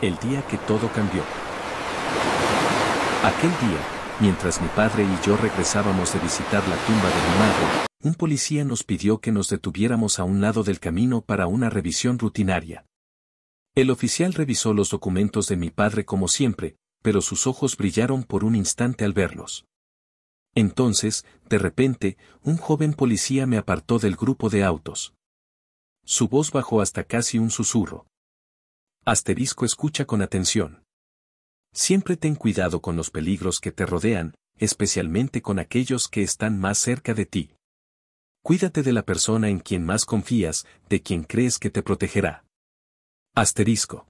El día que todo cambió. Aquel día, mientras mi padre y yo regresábamos de visitar la tumba de mi madre, un policía nos pidió que nos detuviéramos a un lado del camino para una revisión rutinaria. El oficial revisó los documentos de mi padre como siempre, pero sus ojos brillaron por un instante al verlos. Entonces, de repente, un joven policía me apartó del grupo de autos. Su voz bajó hasta casi un susurro. Asterisco, escucha con atención. Siempre ten cuidado con los peligros que te rodean, especialmente con aquellos que están más cerca de ti. Cuídate de la persona en quien más confías, de quien crees que te protegerá. Asterisco.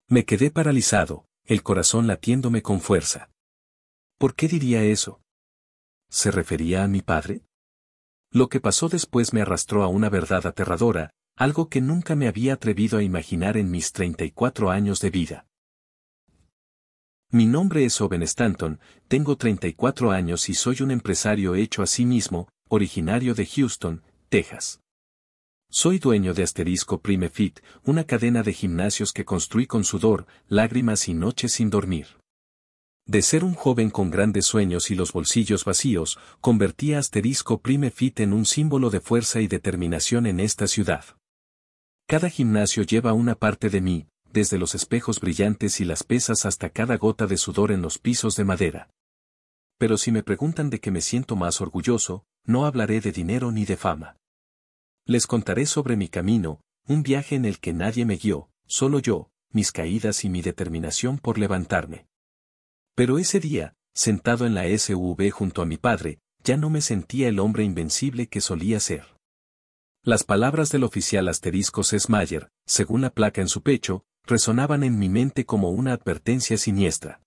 Me quedé paralizado, el corazón latiéndome con fuerza. ¿Por qué diría eso? ¿Se refería a mi padre? Lo que pasó después me arrastró a una verdad aterradora, algo que nunca me había atrevido a imaginar en mis 34 años de vida. Mi nombre es Owen Stanton, tengo 34 años y soy un empresario hecho a sí mismo, originario de Houston, Texas. Soy dueño de Asterisco Prime Fit, una cadena de gimnasios que construí con sudor, lágrimas y noches sin dormir. De ser un joven con grandes sueños y los bolsillos vacíos, convertí a Asterisco Prime Fit en un símbolo de fuerza y determinación en esta ciudad. Cada gimnasio lleva una parte de mí, desde los espejos brillantes y las pesas hasta cada gota de sudor en los pisos de madera. Pero si me preguntan de qué me siento más orgulloso, no hablaré de dinero ni de fama. Les contaré sobre mi camino, un viaje en el que nadie me guió, solo yo, mis caídas y mi determinación por levantarme. Pero ese día, sentado en la SUV junto a mi padre, ya no me sentía el hombre invencible que solía ser. Las palabras del oficial Asterisco Sesmayer, según la placa en su pecho, resonaban en mi mente como una advertencia siniestra.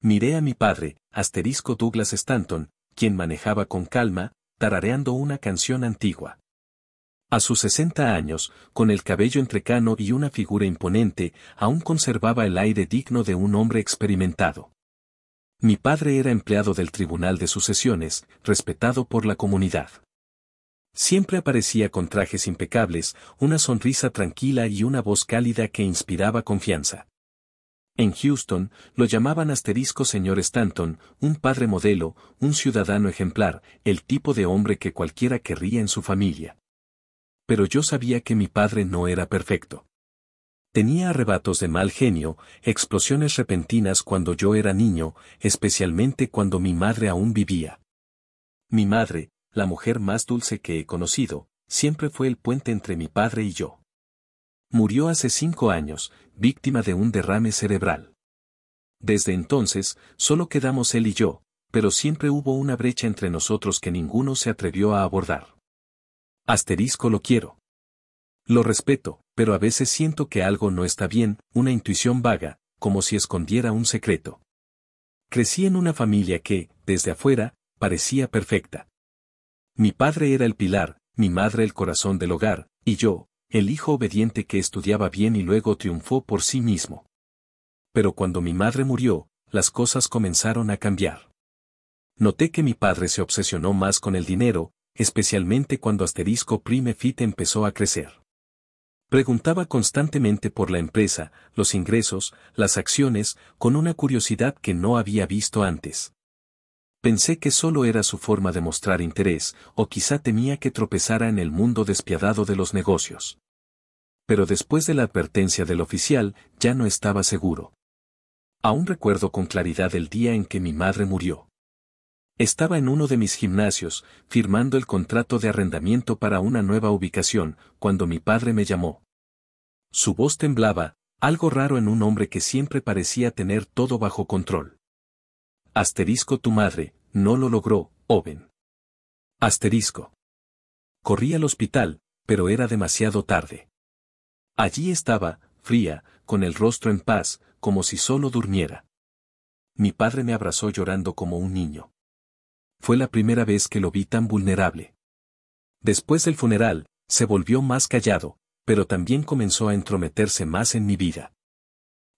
Miré a mi padre, Asterisco Douglas Stanton, quien manejaba con calma, tarareando una canción antigua. A sus 60 años, con el cabello entrecano y una figura imponente, aún conservaba el aire digno de un hombre experimentado. Mi padre era empleado del Tribunal de Sucesiones, respetado por la comunidad. Siempre aparecía con trajes impecables, una sonrisa tranquila y una voz cálida que inspiraba confianza. En Houston, lo llamaban Asterisco Señor Stanton, un padre modelo, un ciudadano ejemplar, el tipo de hombre que cualquiera querría en su familia. Pero yo sabía que mi padre no era perfecto. Tenía arrebatos de mal genio, explosiones repentinas cuando yo era niño, especialmente cuando mi madre aún vivía. Mi madre, la mujer más dulce que he conocido, siempre fue el puente entre mi padre y yo. Murió hace 5 años, víctima de un derrame cerebral. Desde entonces, solo quedamos él y yo, pero siempre hubo una brecha entre nosotros que ninguno se atrevió a abordar. Asterisco, lo quiero. Lo respeto, pero a veces siento que algo no está bien, una intuición vaga, como si escondiera un secreto. Crecí en una familia que, desde afuera, parecía perfecta. Mi padre era el pilar, mi madre el corazón del hogar, y yo, el hijo obediente que estudiaba bien y luego triunfó por sí mismo. Pero cuando mi madre murió, las cosas comenzaron a cambiar. Noté que mi padre se obsesionó más con el dinero, especialmente cuando Asterisco Prime Fit empezó a crecer. Preguntaba constantemente por la empresa, los ingresos, las acciones, con una curiosidad que no había visto antes. Pensé que solo era su forma de mostrar interés, o quizá temía que tropezara en el mundo despiadado de los negocios. Pero después de la advertencia del oficial, ya no estaba seguro. Aún recuerdo con claridad el día en que mi madre murió. Estaba en uno de mis gimnasios, firmando el contrato de arrendamiento para una nueva ubicación, cuando mi padre me llamó. Su voz temblaba, algo raro en un hombre que siempre parecía tener todo bajo control. Asterisco, tu madre, no lo logró, Owen. Asterisco. Corrí al hospital, pero era demasiado tarde. Allí estaba, fría, con el rostro en paz, como si solo durmiera. Mi padre me abrazó llorando como un niño. Fue la primera vez que lo vi tan vulnerable. Después del funeral, se volvió más callado, pero también comenzó a entrometerse más en mi vida.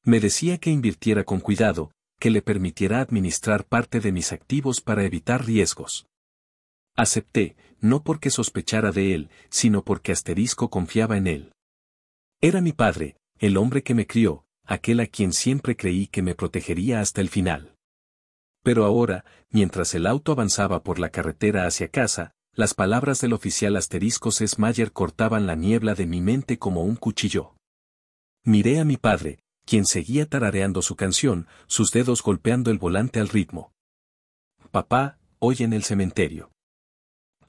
Me decía que invirtiera con cuidado, que le permitiera administrar parte de mis activos para evitar riesgos. Acepté, no porque sospechara de él, sino porque Asterisco confiaba en él. Era mi padre, el hombre que me crió, aquel a quien siempre creí que me protegería hasta el final. Pero ahora, mientras el auto avanzaba por la carretera hacia casa, las palabras del oficial asterisco Sesmayer cortaban la niebla de mi mente como un cuchillo. Miré a mi padre, quien seguía tarareando su canción, sus dedos golpeando el volante al ritmo. Papá, hoy en el cementerio.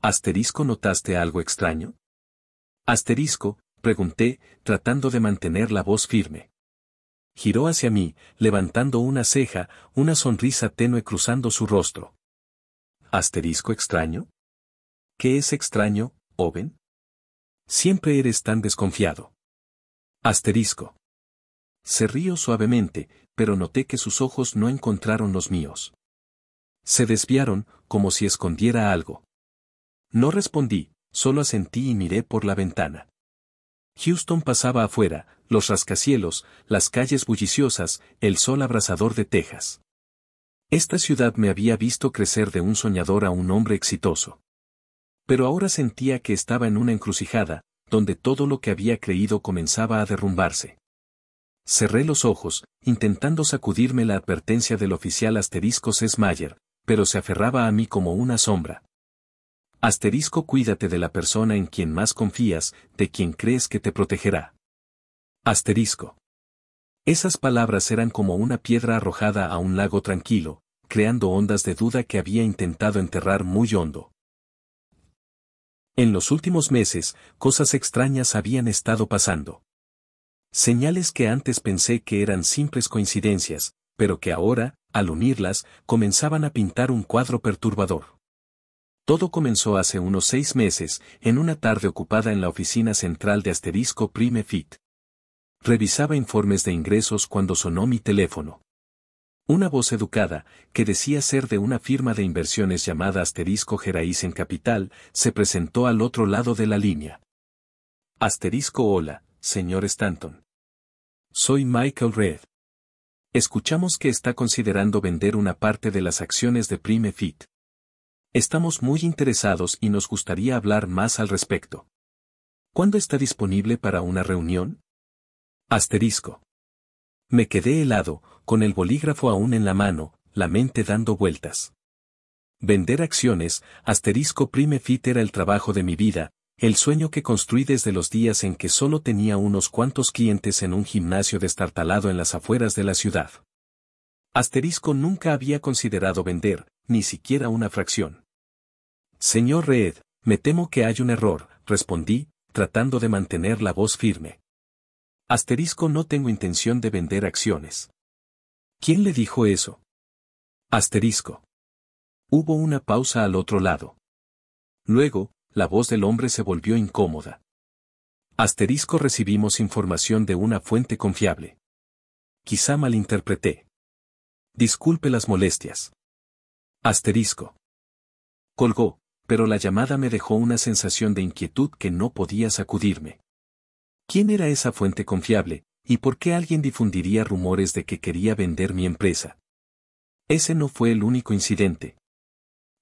¿Asterisco notaste algo extraño? Asterisco, pregunté, tratando de mantener la voz firme. Giró hacia mí, levantando una ceja, una sonrisa tenue cruzando su rostro. ¿Asterisco extraño? ¿Qué es extraño, Owen? Siempre eres tan desconfiado. Asterisco. Se rió suavemente, pero noté que sus ojos no encontraron los míos. Se desviaron, como si escondiera algo. No respondí, solo asentí y miré por la ventana. Houston pasaba afuera, los rascacielos, las calles bulliciosas, el sol abrasador de Texas. Esta ciudad me había visto crecer de un soñador a un hombre exitoso. Pero ahora sentía que estaba en una encrucijada, donde todo lo que había creído comenzaba a derrumbarse. Cerré los ojos, intentando sacudirme la advertencia del oficial asterisco Sesmayer, pero se aferraba a mí como una sombra. Asterisco, cuídate de la persona en quien más confías, de quien crees que te protegerá. Asterisco. Esas palabras eran como una piedra arrojada a un lago tranquilo, creando ondas de duda que había intentado enterrar muy hondo. En los últimos meses, cosas extrañas habían estado pasando. Señales que antes pensé que eran simples coincidencias, pero que ahora, al unirlas, comenzaban a pintar un cuadro perturbador. Todo comenzó hace unos 6 meses, en una tarde ocupada en la oficina central de Asterisco Prime Fit. Revisaba informes de ingresos cuando sonó mi teléfono. Una voz educada, que decía ser de una firma de inversiones llamada Asterisco Geraisen Capital, se presentó al otro lado de la línea. Asterisco, hola, señor Stanton. Soy Michael Reed. Escuchamos que está considerando vender una parte de las acciones de Prime Fit. Estamos muy interesados y nos gustaría hablar más al respecto. ¿Cuándo está disponible para una reunión? Asterisco. Me quedé helado, con el bolígrafo aún en la mano, la mente dando vueltas. Vender acciones, Asterisco Prime Fit era el trabajo de mi vida, el sueño que construí desde los días en que solo tenía unos cuantos clientes en un gimnasio destartalado en las afueras de la ciudad. Asterisco nunca había considerado vender, ni siquiera una fracción. Señor Reed, me temo que hay un error, respondí, tratando de mantener la voz firme. Asterisco, no tengo intención de vender acciones. ¿Quién le dijo eso? Asterisco. Hubo una pausa al otro lado. Luego, la voz del hombre se volvió incómoda. Asterisco, recibimos información de una fuente confiable. Quizá malinterpreté. Disculpe las molestias. Asterisco. Colgó, pero la llamada me dejó una sensación de inquietud que no podía sacudirme. ¿Quién era esa fuente confiable, y por qué alguien difundiría rumores de que quería vender mi empresa? Ese no fue el único incidente.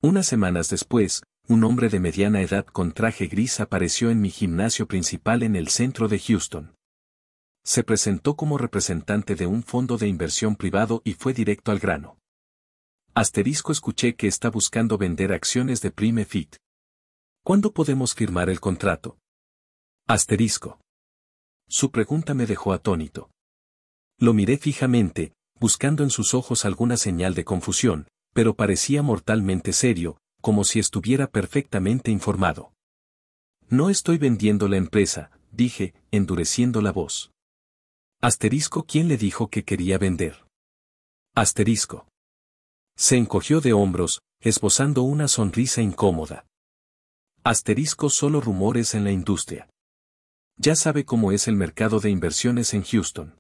Unas semanas después, un hombre de mediana edad con traje gris apareció en mi gimnasio principal en el centro de Houston. Se presentó como representante de un fondo de inversión privado y fue directo al grano. Asterisco, escuché que está buscando vender acciones de Prime Fit. ¿Cuándo podemos firmar el contrato? Asterisco. Su pregunta me dejó atónito. Lo miré fijamente, buscando en sus ojos alguna señal de confusión, pero parecía mortalmente serio, como si estuviera perfectamente informado. No estoy vendiendo la empresa, dije, endureciendo la voz. Asterisco, ¿quién le dijo que quería vender? Asterisco. Se encogió de hombros, esbozando una sonrisa incómoda. Asterisco, solo rumores en la industria. Ya sabe cómo es el mercado de inversiones en Houston.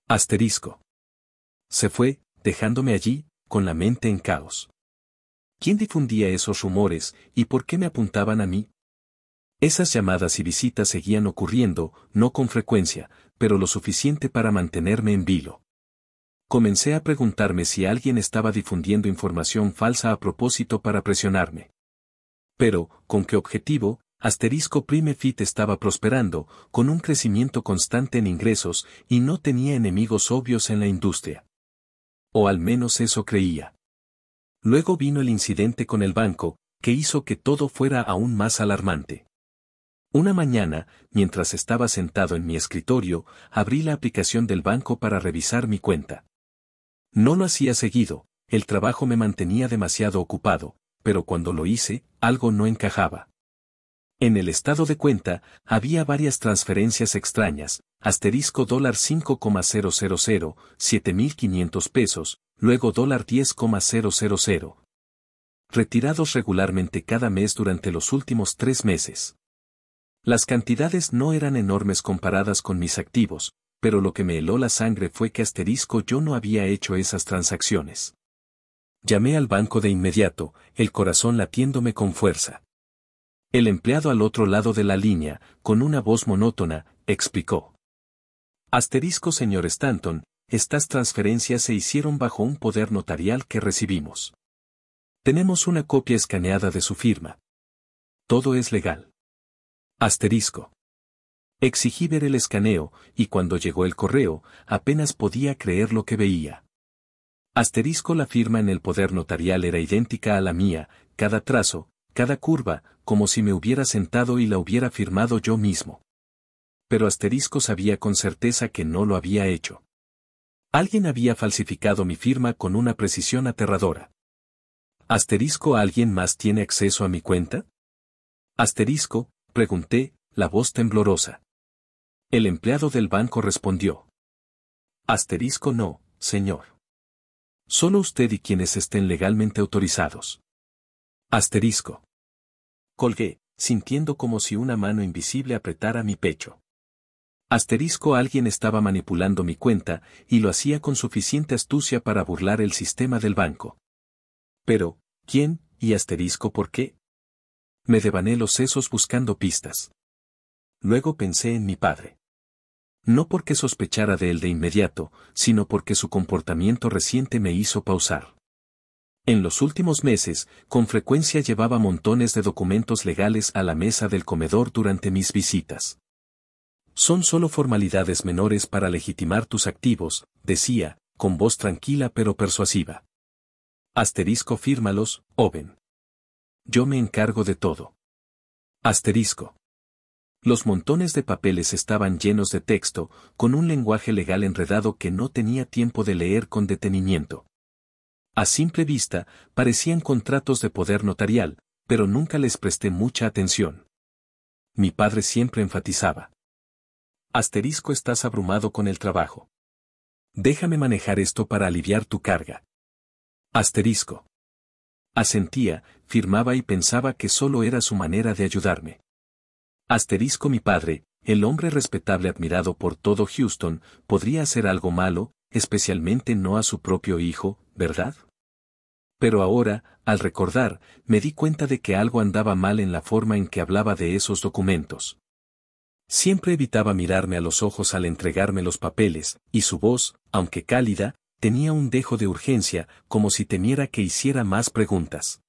Asterisco. Se fue, dejándome allí, con la mente en caos. ¿Quién difundía esos rumores, y por qué me apuntaban a mí? Esas llamadas y visitas seguían ocurriendo, no con frecuencia, pero lo suficiente para mantenerme en vilo. Comencé a preguntarme si alguien estaba difundiendo información falsa a propósito para presionarme. Pero, ¿con qué objetivo? Asterisco Prime Fit estaba prosperando, con un crecimiento constante en ingresos, y no tenía enemigos obvios en la industria. O al menos eso creía. Luego vino el incidente con el banco, que hizo que todo fuera aún más alarmante. Una mañana, mientras estaba sentado en mi escritorio, abrí la aplicación del banco para revisar mi cuenta. No lo hacía seguido, el trabajo me mantenía demasiado ocupado, pero cuando lo hice, algo no encajaba. En el estado de cuenta, había varias transferencias extrañas, asterisco $5,000, $7,500, luego $10,000. Retirados regularmente cada mes durante los últimos 3 meses. Las cantidades no eran enormes comparadas con mis activos, pero lo que me heló la sangre fue que asterisco yo no había hecho esas transacciones. Llamé al banco de inmediato, el corazón latiéndome con fuerza. El empleado al otro lado de la línea, con una voz monótona, explicó. Asterisco señor Stanton, estas transferencias se hicieron bajo un poder notarial que recibimos. Tenemos una copia escaneada de su firma. Todo es legal. Asterisco. Exigí ver el escaneo, y cuando llegó el correo, apenas podía creer lo que veía. Asterisco la firma en el poder notarial era idéntica a la mía, cada trazo, cada curva, como si me hubiera sentado y la hubiera firmado yo mismo. Pero asterisco sabía con certeza que no lo había hecho. Alguien había falsificado mi firma con una precisión aterradora. Asterisco ¿alguien más tiene acceso a mi cuenta? Asterisco, pregunté, la voz temblorosa. El empleado del banco respondió. Asterisco no, señor. Solo usted y quienes estén legalmente autorizados. Asterisco. Colgué, sintiendo como si una mano invisible apretara mi pecho. Asterisco alguien estaba manipulando mi cuenta, y lo hacía con suficiente astucia para burlar el sistema del banco. Pero, ¿quién, y asterisco por qué? Me devané los sesos buscando pistas. Luego pensé en mi padre. No porque sospechara de él de inmediato, sino porque su comportamiento reciente me hizo pausar. En los últimos meses, con frecuencia llevaba montones de documentos legales a la mesa del comedor durante mis visitas. Son solo formalidades menores para legitimar tus activos, decía, con voz tranquila pero persuasiva. Asterisco fírmalos, Owen. Yo me encargo de todo. Asterisco. Los montones de papeles estaban llenos de texto, con un lenguaje legal enredado que no tenía tiempo de leer con detenimiento. A simple vista, parecían contratos de poder notarial, pero nunca les presté mucha atención. Mi padre siempre enfatizaba. Asterisco estás abrumado con el trabajo. Déjame manejar esto para aliviar tu carga. Asterisco. Asentía, firmaba y pensaba que solo era su manera de ayudarme. Asterisco mi padre, el hombre respetable admirado por todo Houston, podría hacer algo malo, especialmente no a su propio hijo, ¿verdad? Pero ahora, al recordar, me di cuenta de que algo andaba mal en la forma en que hablaba de esos documentos. Siempre evitaba mirarme a los ojos al entregarme los papeles, y su voz, aunque cálida, tenía un dejo de urgencia, como si temiera que hiciera más preguntas.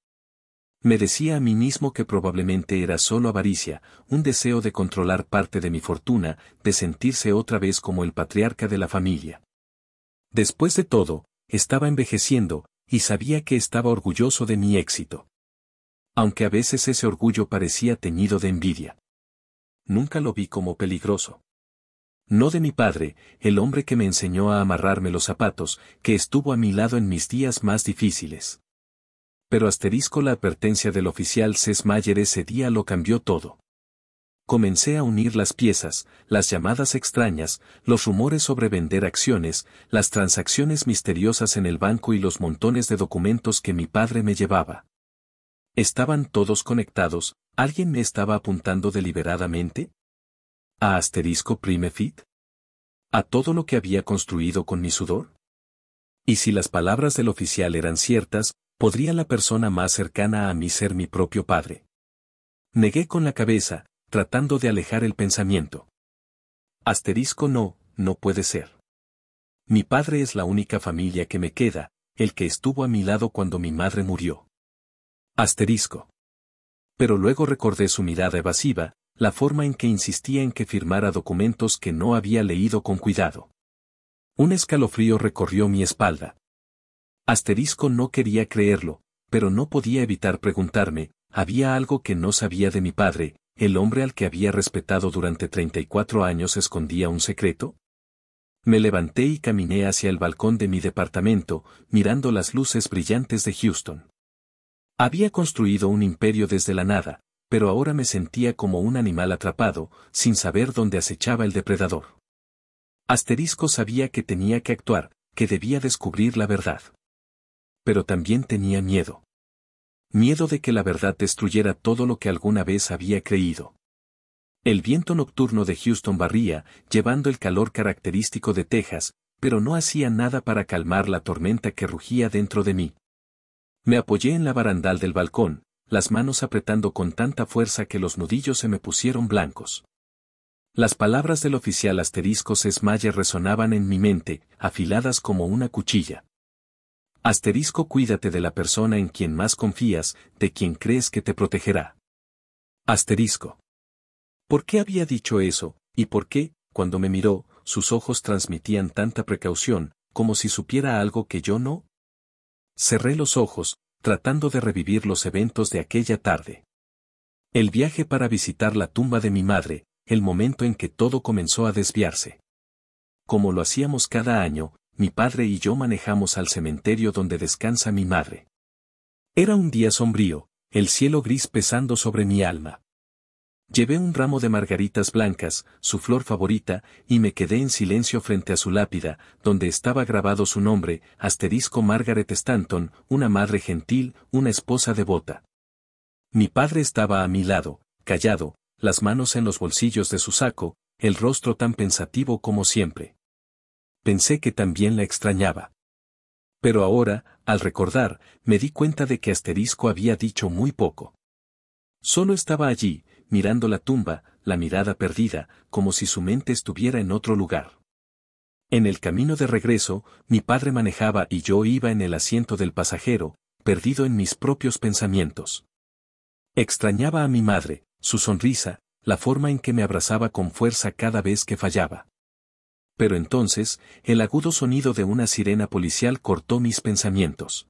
Me decía a mí mismo que probablemente era solo avaricia, un deseo de controlar parte de mi fortuna, de sentirse otra vez como el patriarca de la familia. Después de todo, estaba envejeciendo, y sabía que estaba orgulloso de mi éxito. Aunque a veces ese orgullo parecía teñido de envidia. Nunca lo vi como peligroso. No de mi padre, el hombre que me enseñó a amarrarme los zapatos, que estuvo a mi lado en mis días más difíciles. Pero asterisco la advertencia del oficial Sesmayer ese día lo cambió todo. Comencé a unir las piezas, las llamadas extrañas, los rumores sobre vender acciones, las transacciones misteriosas en el banco y los montones de documentos que mi padre me llevaba. ¿Estaban todos conectados? ¿Alguien me estaba apuntando deliberadamente? ¿A asterisco Prime Fit? ¿A todo lo que había construido con mi sudor? Y si las palabras del oficial eran ciertas, ¿podría la persona más cercana a mí ser mi propio padre? Negué con la cabeza, tratando de alejar el pensamiento. Asterisco no, no puede ser. Mi padre es la única familia que me queda, el que estuvo a mi lado cuando mi madre murió. Asterisco. Pero luego recordé su mirada evasiva, la forma en que insistía en que firmara documentos que no había leído con cuidado. Un escalofrío recorrió mi espalda. Asterisco no quería creerlo, pero no podía evitar preguntarme, ¿había algo que no sabía de mi padre, el hombre al que había respetado durante 34 años escondía un secreto? Me levanté y caminé hacia el balcón de mi departamento, mirando las luces brillantes de Houston. Había construido un imperio desde la nada, pero ahora me sentía como un animal atrapado, sin saber dónde acechaba el depredador. Asterisco sabía que tenía que actuar, que debía descubrir la verdad. Pero también tenía miedo. Miedo de que la verdad destruyera todo lo que alguna vez había creído. El viento nocturno de Houston barría, llevando el calor característico de Texas, pero no hacía nada para calmar la tormenta que rugía dentro de mí. Me apoyé en la barandal del balcón, las manos apretando con tanta fuerza que los nudillos se me pusieron blancos. Las palabras del oficial Asterisco Sesmayer resonaban en mi mente, afiladas como una cuchilla. Asterisco, cuídate de la persona en quien más confías, de quien crees que te protegerá. Asterisco. ¿Por qué había dicho eso, y por qué, cuando me miró, sus ojos transmitían tanta precaución, como si supiera algo que yo no? Cerré los ojos, tratando de revivir los eventos de aquella tarde. El viaje para visitar la tumba de mi madre, el momento en que todo comenzó a desviarse. Como lo hacíamos cada año, mi padre y yo manejamos al cementerio donde descansa mi madre. Era un día sombrío, el cielo gris pesando sobre mi alma. Llevé un ramo de margaritas blancas, su flor favorita, y me quedé en silencio frente a su lápida, donde estaba grabado su nombre, Asterisco Margaret Stanton, una madre gentil, una esposa devota. Mi padre estaba a mi lado, callado, las manos en los bolsillos de su saco, el rostro tan pensativo como siempre. Pensé que también la extrañaba. Pero ahora, al recordar, me di cuenta de que Asterisco había dicho muy poco. Solo estaba allí, mirando la tumba, la mirada perdida, como si su mente estuviera en otro lugar. En el camino de regreso, mi padre manejaba y yo iba en el asiento del pasajero, perdido en mis propios pensamientos. Extrañaba a mi madre, su sonrisa, la forma en que me abrazaba con fuerza cada vez que fallaba. Pero entonces, el agudo sonido de una sirena policial cortó mis pensamientos.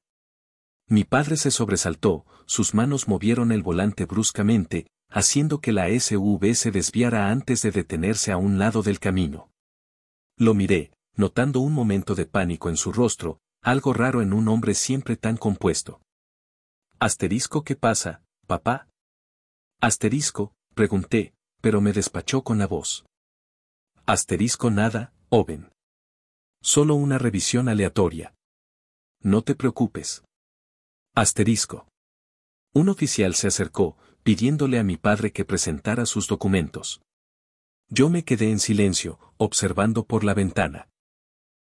Mi padre se sobresaltó, sus manos movieron el volante bruscamente, haciendo que la SUV se desviara antes de detenerse a un lado del camino. Lo miré, notando un momento de pánico en su rostro, algo raro en un hombre siempre tan compuesto. Asterisco, ¿qué pasa, papá? Asterisco, pregunté, pero me despachó con la voz. Asterisco, nada, Owen. Solo una revisión aleatoria. No te preocupes. Asterisco. Un oficial se acercó, pidiéndole a mi padre que presentara sus documentos. Yo me quedé en silencio, observando por la ventana.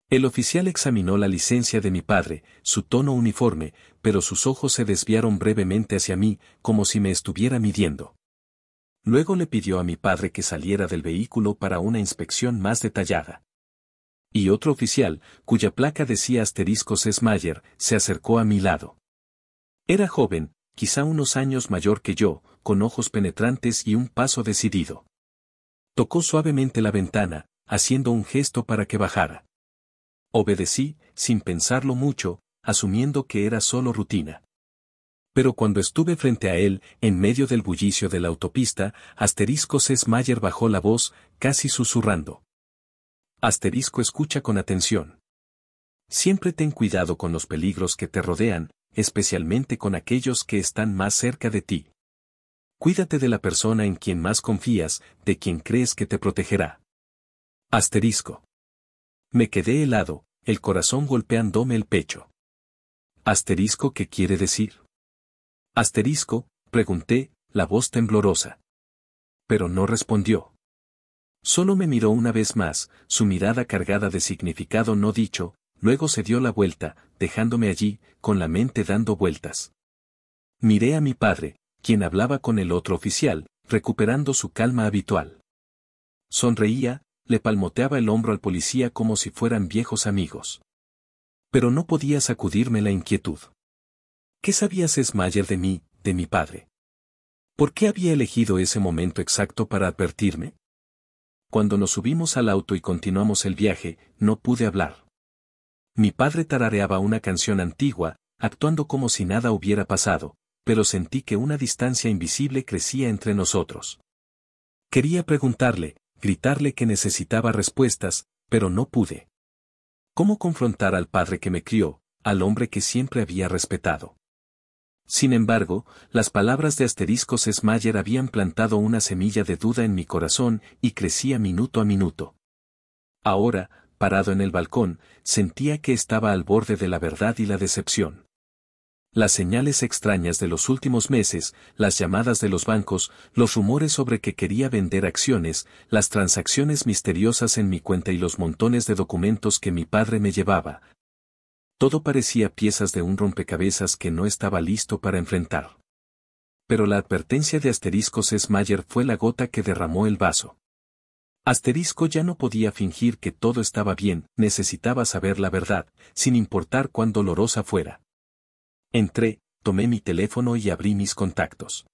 El oficial examinó la licencia de mi padre, su tono uniforme, pero sus ojos se desviaron brevemente hacia mí, como si me estuviera midiendo. Luego le pidió a mi padre que saliera del vehículo para una inspección más detallada. Y otro oficial, cuya placa decía Asterisco Sesmayer, se acercó a mi lado. Era joven, quizá unos años mayor que yo, con ojos penetrantes y un paso decidido. Tocó suavemente la ventana, haciendo un gesto para que bajara. Obedecí, sin pensarlo mucho, asumiendo que era solo rutina. Pero cuando estuve frente a él, en medio del bullicio de la autopista, Asterisco Sesmayer bajó la voz, casi susurrando. Asterisco, escucha con atención. Siempre ten cuidado con los peligros que te rodean, especialmente con aquellos que están más cerca de ti. Cuídate de la persona en quien más confías, de quien crees que te protegerá. Asterisco. Me quedé helado, el corazón golpeándome el pecho. Asterisco, ¿qué quiere decir? Asterisco, pregunté, la voz temblorosa. Pero no respondió. Solo me miró una vez más, su mirada cargada de significado no dicho, luego se dio la vuelta, dejándome allí, con la mente dando vueltas. Miré a mi padre, quien hablaba con el otro oficial, recuperando su calma habitual. Sonreía, le palmoteaba el hombro al policía como si fueran viejos amigos. Pero no podía sacudirme la inquietud. ¿Qué sabía Sesmayer de mí, de mi padre? ¿Por qué había elegido ese momento exacto para advertirme? Cuando nos subimos al auto y continuamos el viaje, no pude hablar. Mi padre tarareaba una canción antigua, actuando como si nada hubiera pasado, pero sentí que una distancia invisible crecía entre nosotros. Quería preguntarle, gritarle que necesitaba respuestas, pero no pude. ¿Cómo confrontar al padre que me crió, al hombre que siempre había respetado? Sin embargo, las palabras de Asterisco Smayer habían plantado una semilla de duda en mi corazón y crecía minuto a minuto. Ahora, parado en el balcón, sentía que estaba al borde de la verdad y la decepción. Las señales extrañas de los últimos meses, las llamadas de los bancos, los rumores sobre que quería vender acciones, las transacciones misteriosas en mi cuenta y los montones de documentos que mi padre me llevaba. Todo parecía piezas de un rompecabezas que no estaba listo para enfrentar. Pero la advertencia de Asterisco Smayer fue la gota que derramó el vaso. Asterisco ya no podía fingir que todo estaba bien, necesitaba saber la verdad, sin importar cuán dolorosa fuera. Entré, tomé mi teléfono y abrí mis contactos.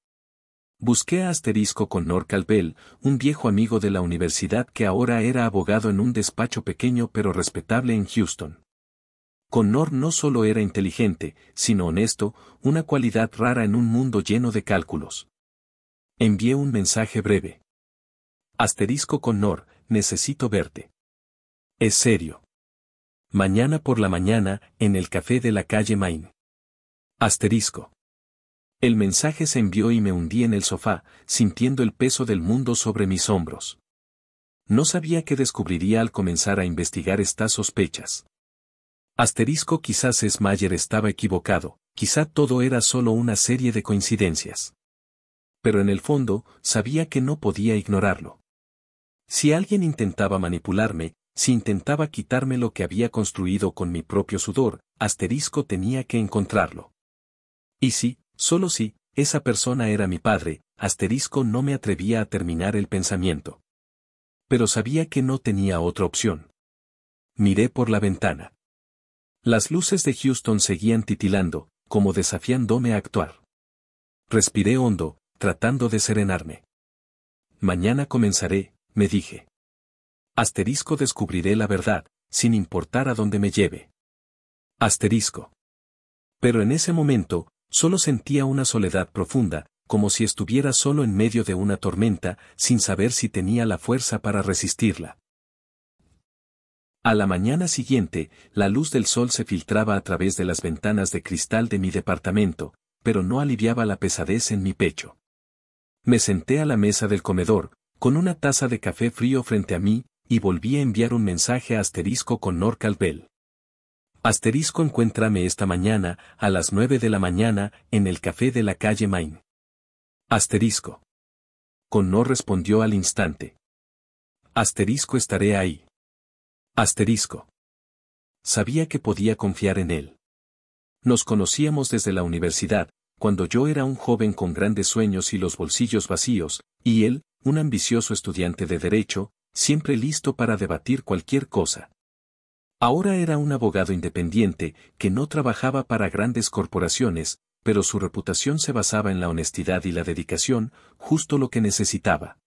Busqué a Asterisco Connor Calvel, un viejo amigo de la universidad que ahora era abogado en un despacho pequeño pero respetable en Houston. Connor no solo era inteligente, sino honesto, una cualidad rara en un mundo lleno de cálculos. Envié un mensaje breve. Asterisco Connor, necesito verte. Es serio. Mañana por la mañana, en el café de la calle Main. Asterisco. El mensaje se envió y me hundí en el sofá, sintiendo el peso del mundo sobre mis hombros. No sabía qué descubriría al comenzar a investigar estas sospechas. Asterisco quizás Smayer estaba equivocado, quizá todo era solo una serie de coincidencias. Pero en el fondo, sabía que no podía ignorarlo. Si alguien intentaba manipularme, si intentaba quitarme lo que había construido con mi propio sudor, Asterisco tenía que encontrarlo. Y si, solo si, esa persona era mi padre, Asterisco no me atrevía a terminar el pensamiento. Pero sabía que no tenía otra opción. Miré por la ventana. Las luces de Houston seguían titilando, como desafiándome a actuar. Respiré hondo, tratando de serenarme. Mañana comenzaré, me dije. Asterisco descubriré la verdad, sin importar a dónde me lleve. Asterisco. Pero en ese momento, solo sentía una soledad profunda, como si estuviera solo en medio de una tormenta, sin saber si tenía la fuerza para resistirla. A la mañana siguiente, la luz del sol se filtraba a través de las ventanas de cristal de mi departamento, pero no aliviaba la pesadez en mi pecho. Me senté a la mesa del comedor, con una taza de café frío frente a mí, y volví a enviar un mensaje a Asterisco Connor Calvel. Asterisco, encuéntrame esta mañana, a las 9 de la mañana, en el café de la calle Main. Asterisco. Connor respondió al instante. Asterisco, estaré ahí. Asterisco. Sabía que podía confiar en él. Nos conocíamos desde la universidad, cuando yo era un joven con grandes sueños y los bolsillos vacíos, y él, un ambicioso estudiante de derecho, siempre listo para debatir cualquier cosa. Ahora era un abogado independiente, que no trabajaba para grandes corporaciones, pero su reputación se basaba en la honestidad y la dedicación, justo lo que necesitaba.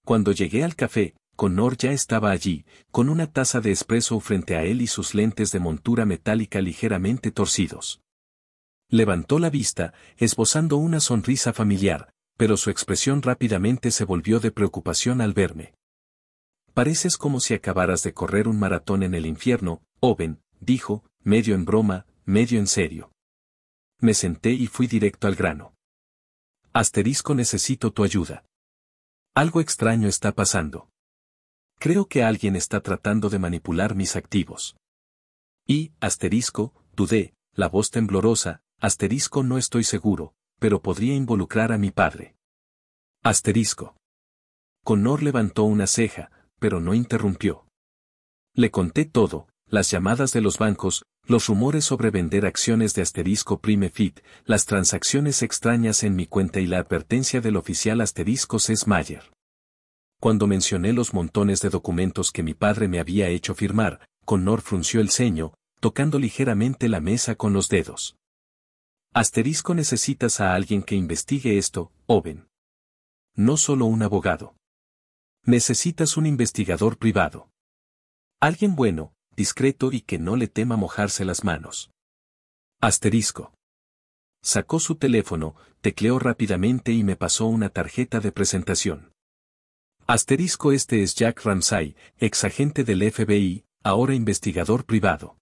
Cuando llegué al café, Connor ya estaba allí, con una taza de espresso frente a él y sus lentes de montura metálica ligeramente torcidos. Levantó la vista, esbozando una sonrisa familiar, pero su expresión rápidamente se volvió de preocupación al verme. Pareces como si acabaras de correr un maratón en el infierno, Owen, dijo, medio en broma, medio en serio. Me senté y fui directo al grano. Asterisco, necesito tu ayuda. Algo extraño está pasando. Creo que alguien está tratando de manipular mis activos. Y, asterisco, dudé, la voz temblorosa, asterisco, no estoy seguro, pero podría involucrar a mi padre. Asterisco. Connor levantó una ceja, pero no interrumpió. Le conté todo, las llamadas de los bancos, los rumores sobre vender acciones de Asterisco Prime Fit, las transacciones extrañas en mi cuenta y la advertencia del oficial Asterisco Smayer. Cuando mencioné los montones de documentos que mi padre me había hecho firmar, Connor frunció el ceño, tocando ligeramente la mesa con los dedos. Asterisco, necesitas a alguien que investigue esto, Owen. No solo un abogado. Necesitas un investigador privado. Alguien bueno, discreto y que no le tema mojarse las manos. Asterisco. Sacó su teléfono, tecleó rápidamente y me pasó una tarjeta de presentación. Asterisco, este es Jack Ramsay, exagente del FBI, ahora investigador privado.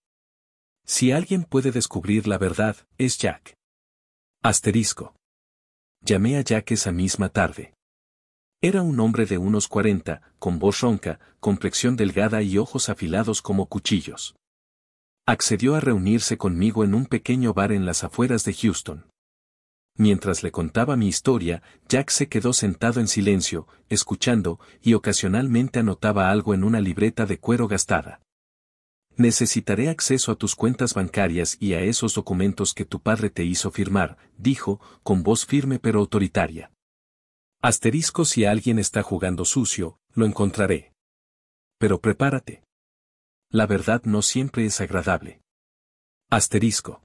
Si alguien puede descubrir la verdad, es Jack. Asterisco. Llamé a Jack esa misma tarde. Era un hombre de unos 40, con voz ronca, complexión delgada y ojos afilados como cuchillos. Accedió a reunirse conmigo en un pequeño bar en las afueras de Houston. Mientras le contaba mi historia, Jack se quedó sentado en silencio, escuchando, y ocasionalmente anotaba algo en una libreta de cuero gastada. Necesitaré acceso a tus cuentas bancarias y a esos documentos que tu padre te hizo firmar, dijo, con voz firme pero autoritaria. Asterisco, si alguien está jugando sucio, lo encontraré. Pero prepárate. La verdad no siempre es agradable. Asterisco.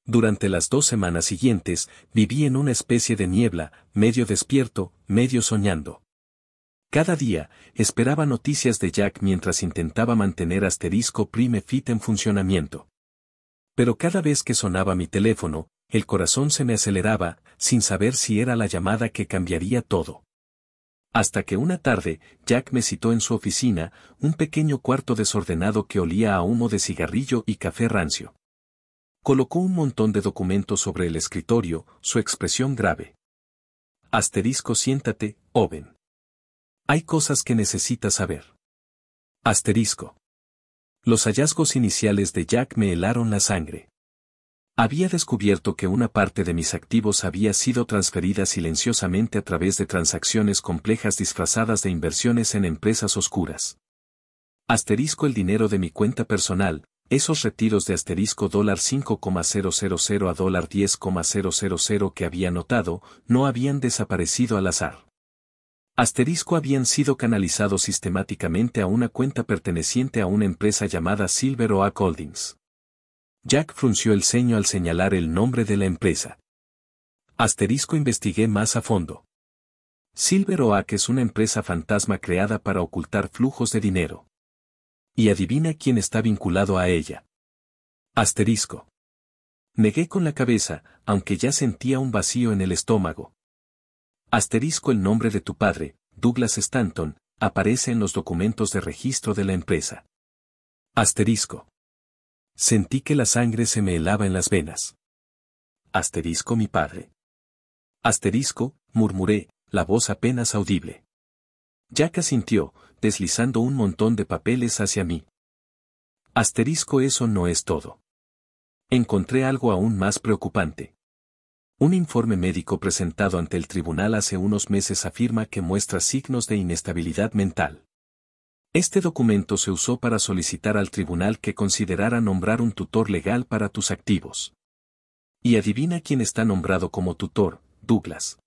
Durante las 2 semanas siguientes, viví en una especie de niebla, medio despierto, medio soñando. Cada día, esperaba noticias de Jack mientras intentaba mantener Asterisco Prime Fit en funcionamiento. Pero cada vez que sonaba mi teléfono, el corazón se me aceleraba, sin saber si era la llamada que cambiaría todo. Hasta que una tarde, Jack me citó en su oficina, un pequeño cuarto desordenado que olía a humo de cigarrillo y café rancio. Colocó un montón de documentos sobre el escritorio, su expresión grave. Asterisco, siéntate, Owen. Hay cosas que necesitas saber. Asterisco. Los hallazgos iniciales de Jack me helaron la sangre. Había descubierto que una parte de mis activos había sido transferida silenciosamente a través de transacciones complejas disfrazadas de inversiones en empresas oscuras. Asterisco, el dinero de mi cuenta personal, esos retiros de asterisco $5,000 a $10,000 que había notado, no habían desaparecido al azar. Asterisco, habían sido canalizados sistemáticamente a una cuenta perteneciente a una empresa llamada Silver Oak Holdings. Jack frunció el ceño al señalar el nombre de la empresa. Asterisco, investigué más a fondo. Silver Oak es una empresa fantasma creada para ocultar flujos de dinero. Y adivina quién está vinculado a ella. Asterisco. Negué con la cabeza, aunque ya sentía un vacío en el estómago. Asterisco, el nombre de tu padre, Douglas Stanton, aparece en los documentos de registro de la empresa. Asterisco. Sentí que la sangre se me helaba en las venas. Asterisco, mi padre. Asterisco, murmuré, la voz apenas audible. Jack asintió, deslizando un montón de papeles hacia mí. Asterisco, eso no es todo. Encontré algo aún más preocupante. Un informe médico presentado ante el tribunal hace unos meses afirma que muestra signos de inestabilidad mental. Este documento se usó para solicitar al tribunal que considerara nombrar un tutor legal para tus activos. Y adivina quién está nombrado como tutor, Douglas.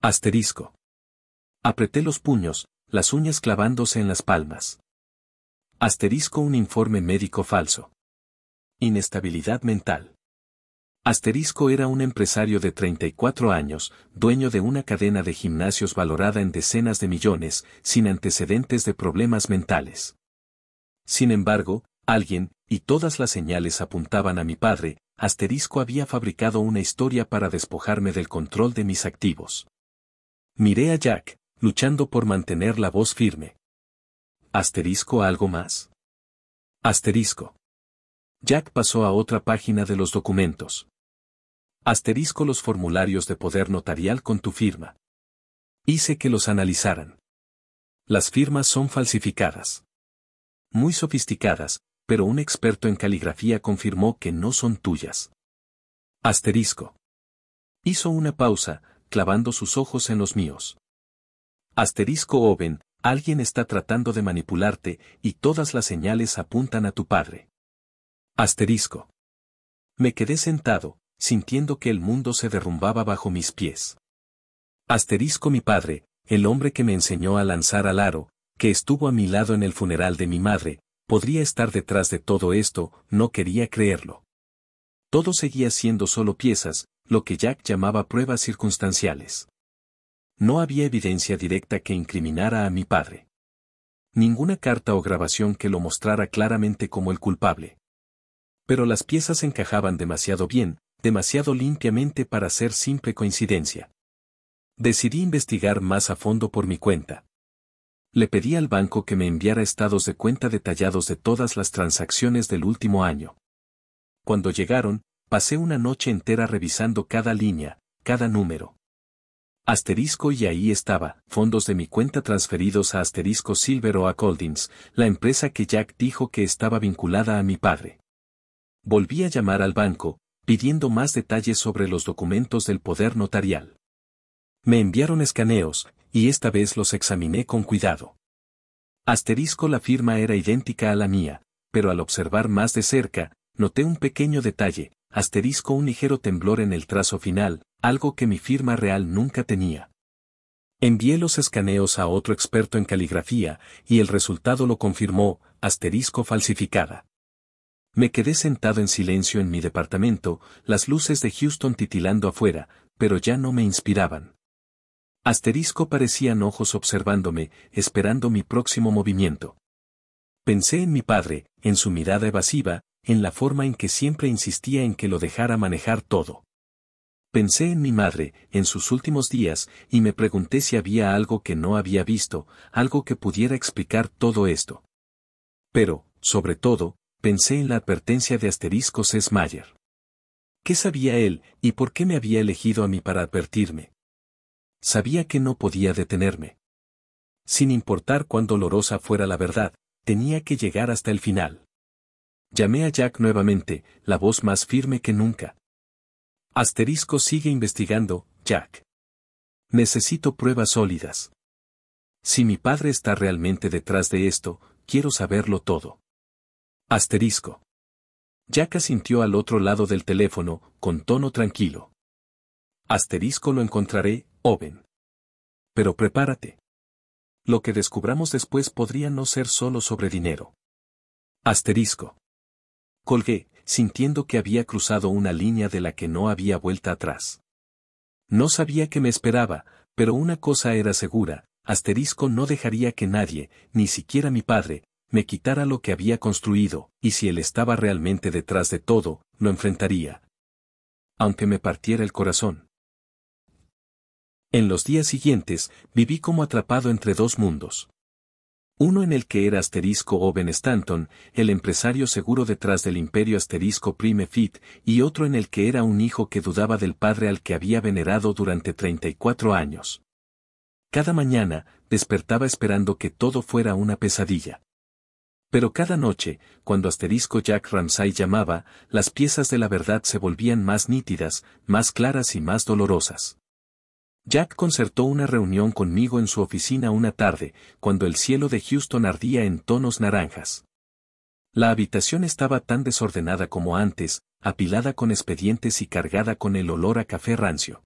Asterisco. Apreté los puños, las uñas clavándose en las palmas. Asterisco, un informe médico falso. Inestabilidad mental. Asterisco, era un empresario de 34 años, dueño de una cadena de gimnasios valorada en decenas de millones, sin antecedentes de problemas mentales. Sin embargo, alguien, y todas las señales apuntaban a mi padre, Asterisco había fabricado una historia para despojarme del control de mis activos. Miré a Jack, luchando por mantener la voz firme. Asterisco, ¿algo más? Asterisco. Jack pasó a otra página de los documentos. Asterisco, los formularios de poder notarial con tu firma. Hice que los analizaran. Las firmas son falsificadas. Muy sofisticadas, pero un experto en caligrafía confirmó que no son tuyas. Asterisco. Hizo una pausa, clavando sus ojos en los míos. Asterisco, Owen, alguien está tratando de manipularte, y todas las señales apuntan a tu padre. Asterisco. Me quedé sentado, sintiendo que el mundo se derrumbaba bajo mis pies. Asterisco, mi padre, el hombre que me enseñó a lanzar al aro, que estuvo a mi lado en el funeral de mi madre, podría estar detrás de todo esto, no quería creerlo. Todo seguía siendo solo piezas, lo que Jack llamaba pruebas circunstanciales. No había evidencia directa que incriminara a mi padre. Ninguna carta o grabación que lo mostrara claramente como el culpable. Pero las piezas encajaban demasiado bien, demasiado limpiamente para ser simple coincidencia. Decidí investigar más a fondo por mi cuenta. Le pedí al banco que me enviara estados de cuenta detallados de todas las transacciones del último año. Cuando llegaron, pasé una noche entera revisando cada línea, cada número. Asterisco y ahí estaba, fondos de mi cuenta transferidos a Asterisco Silver Oak Holdings, la empresa que Jack dijo que estaba vinculada a mi padre. Volví a llamar al banco, pidiendo más detalles sobre los documentos del poder notarial. Me enviaron escaneos, y esta vez los examiné con cuidado. Asterisco la firma era idéntica a la mía, pero al observar más de cerca, noté un pequeño detalle, asterisco un ligero temblor en el trazo final, algo que mi firma real nunca tenía. Envié los escaneos a otro experto en caligrafía, y el resultado lo confirmó, asterisco falsificada. Me quedé sentado en silencio en mi departamento, las luces de Houston titilando afuera, pero ya no me inspiraban. Asterisco parecían ojos observándome, esperando mi próximo movimiento. Pensé en mi padre, en su mirada evasiva, en la forma en que siempre insistía en que lo dejara manejar todo. Pensé en mi madre, en sus últimos días, y me pregunté si había algo que no había visto, algo que pudiera explicar todo esto. Pero, sobre todo, pensé en la advertencia de asterisco Sesmayer. ¿Qué sabía él, y por qué me había elegido a mí para advertirme? Sabía que no podía detenerme. Sin importar cuán dolorosa fuera la verdad, tenía que llegar hasta el final. Llamé a Jack nuevamente, la voz más firme que nunca. Asterisco sigue investigando, Jack. Necesito pruebas sólidas. Si mi padre está realmente detrás de esto, quiero saberlo todo. Asterisco. Jack asintió al otro lado del teléfono, con tono tranquilo. Asterisco lo encontraré, Owen. Pero prepárate. Lo que descubramos después podría no ser solo sobre dinero. Asterisco. Colgué, sintiendo que había cruzado una línea de la que no había vuelta atrás. No sabía qué me esperaba, pero una cosa era segura, asterisco no dejaría que nadie, ni siquiera mi padre, me quitara lo que había construido, y si él estaba realmente detrás de todo, lo enfrentaría. Aunque me partiera el corazón. En los días siguientes, viví como atrapado entre dos mundos. Uno en el que era asterisco Owen Stanton, el empresario seguro detrás del imperio asterisco Prime Fit, y otro en el que era un hijo que dudaba del padre al que había venerado durante 34 años. Cada mañana, despertaba esperando que todo fuera una pesadilla. Pero cada noche, cuando asterisco Jack Ramsay llamaba, las piezas de la verdad se volvían más nítidas, más claras y más dolorosas. Jack concertó una reunión conmigo en su oficina una tarde, cuando el cielo de Houston ardía en tonos naranjas. La habitación estaba tan desordenada como antes, apilada con expedientes y cargada con el olor a café rancio.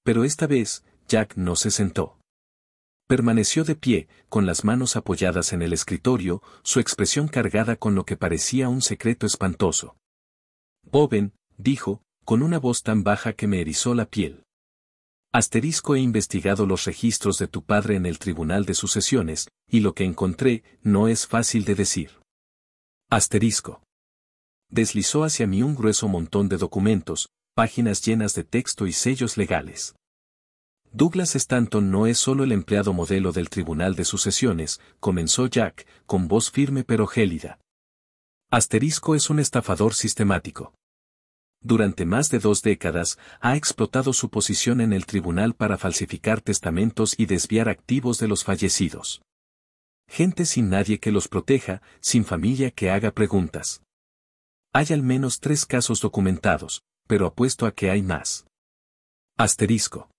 Pero esta vez, Jack no se sentó. Permaneció de pie, con las manos apoyadas en el escritorio, su expresión cargada con lo que parecía un secreto espantoso. Owen, dijo, con una voz tan baja que me erizó la piel. Asterisco he investigado los registros de tu padre en el Tribunal de Sucesiones, y lo que encontré no es fácil de decir. Asterisco. Deslizó hacia mí un grueso montón de documentos, páginas llenas de texto y sellos legales. Douglas Stanton no es solo el empleado modelo del Tribunal de Sucesiones, comenzó Jack, con voz firme pero gélida. Asterisco es un estafador sistemático. Durante más de 2 décadas, ha explotado su posición en el tribunal para falsificar testamentos y desviar activos de los fallecidos. Gente sin nadie que los proteja, sin familia que haga preguntas. Hay al menos 3 casos documentados, pero apuesto a que hay más. Asterisco.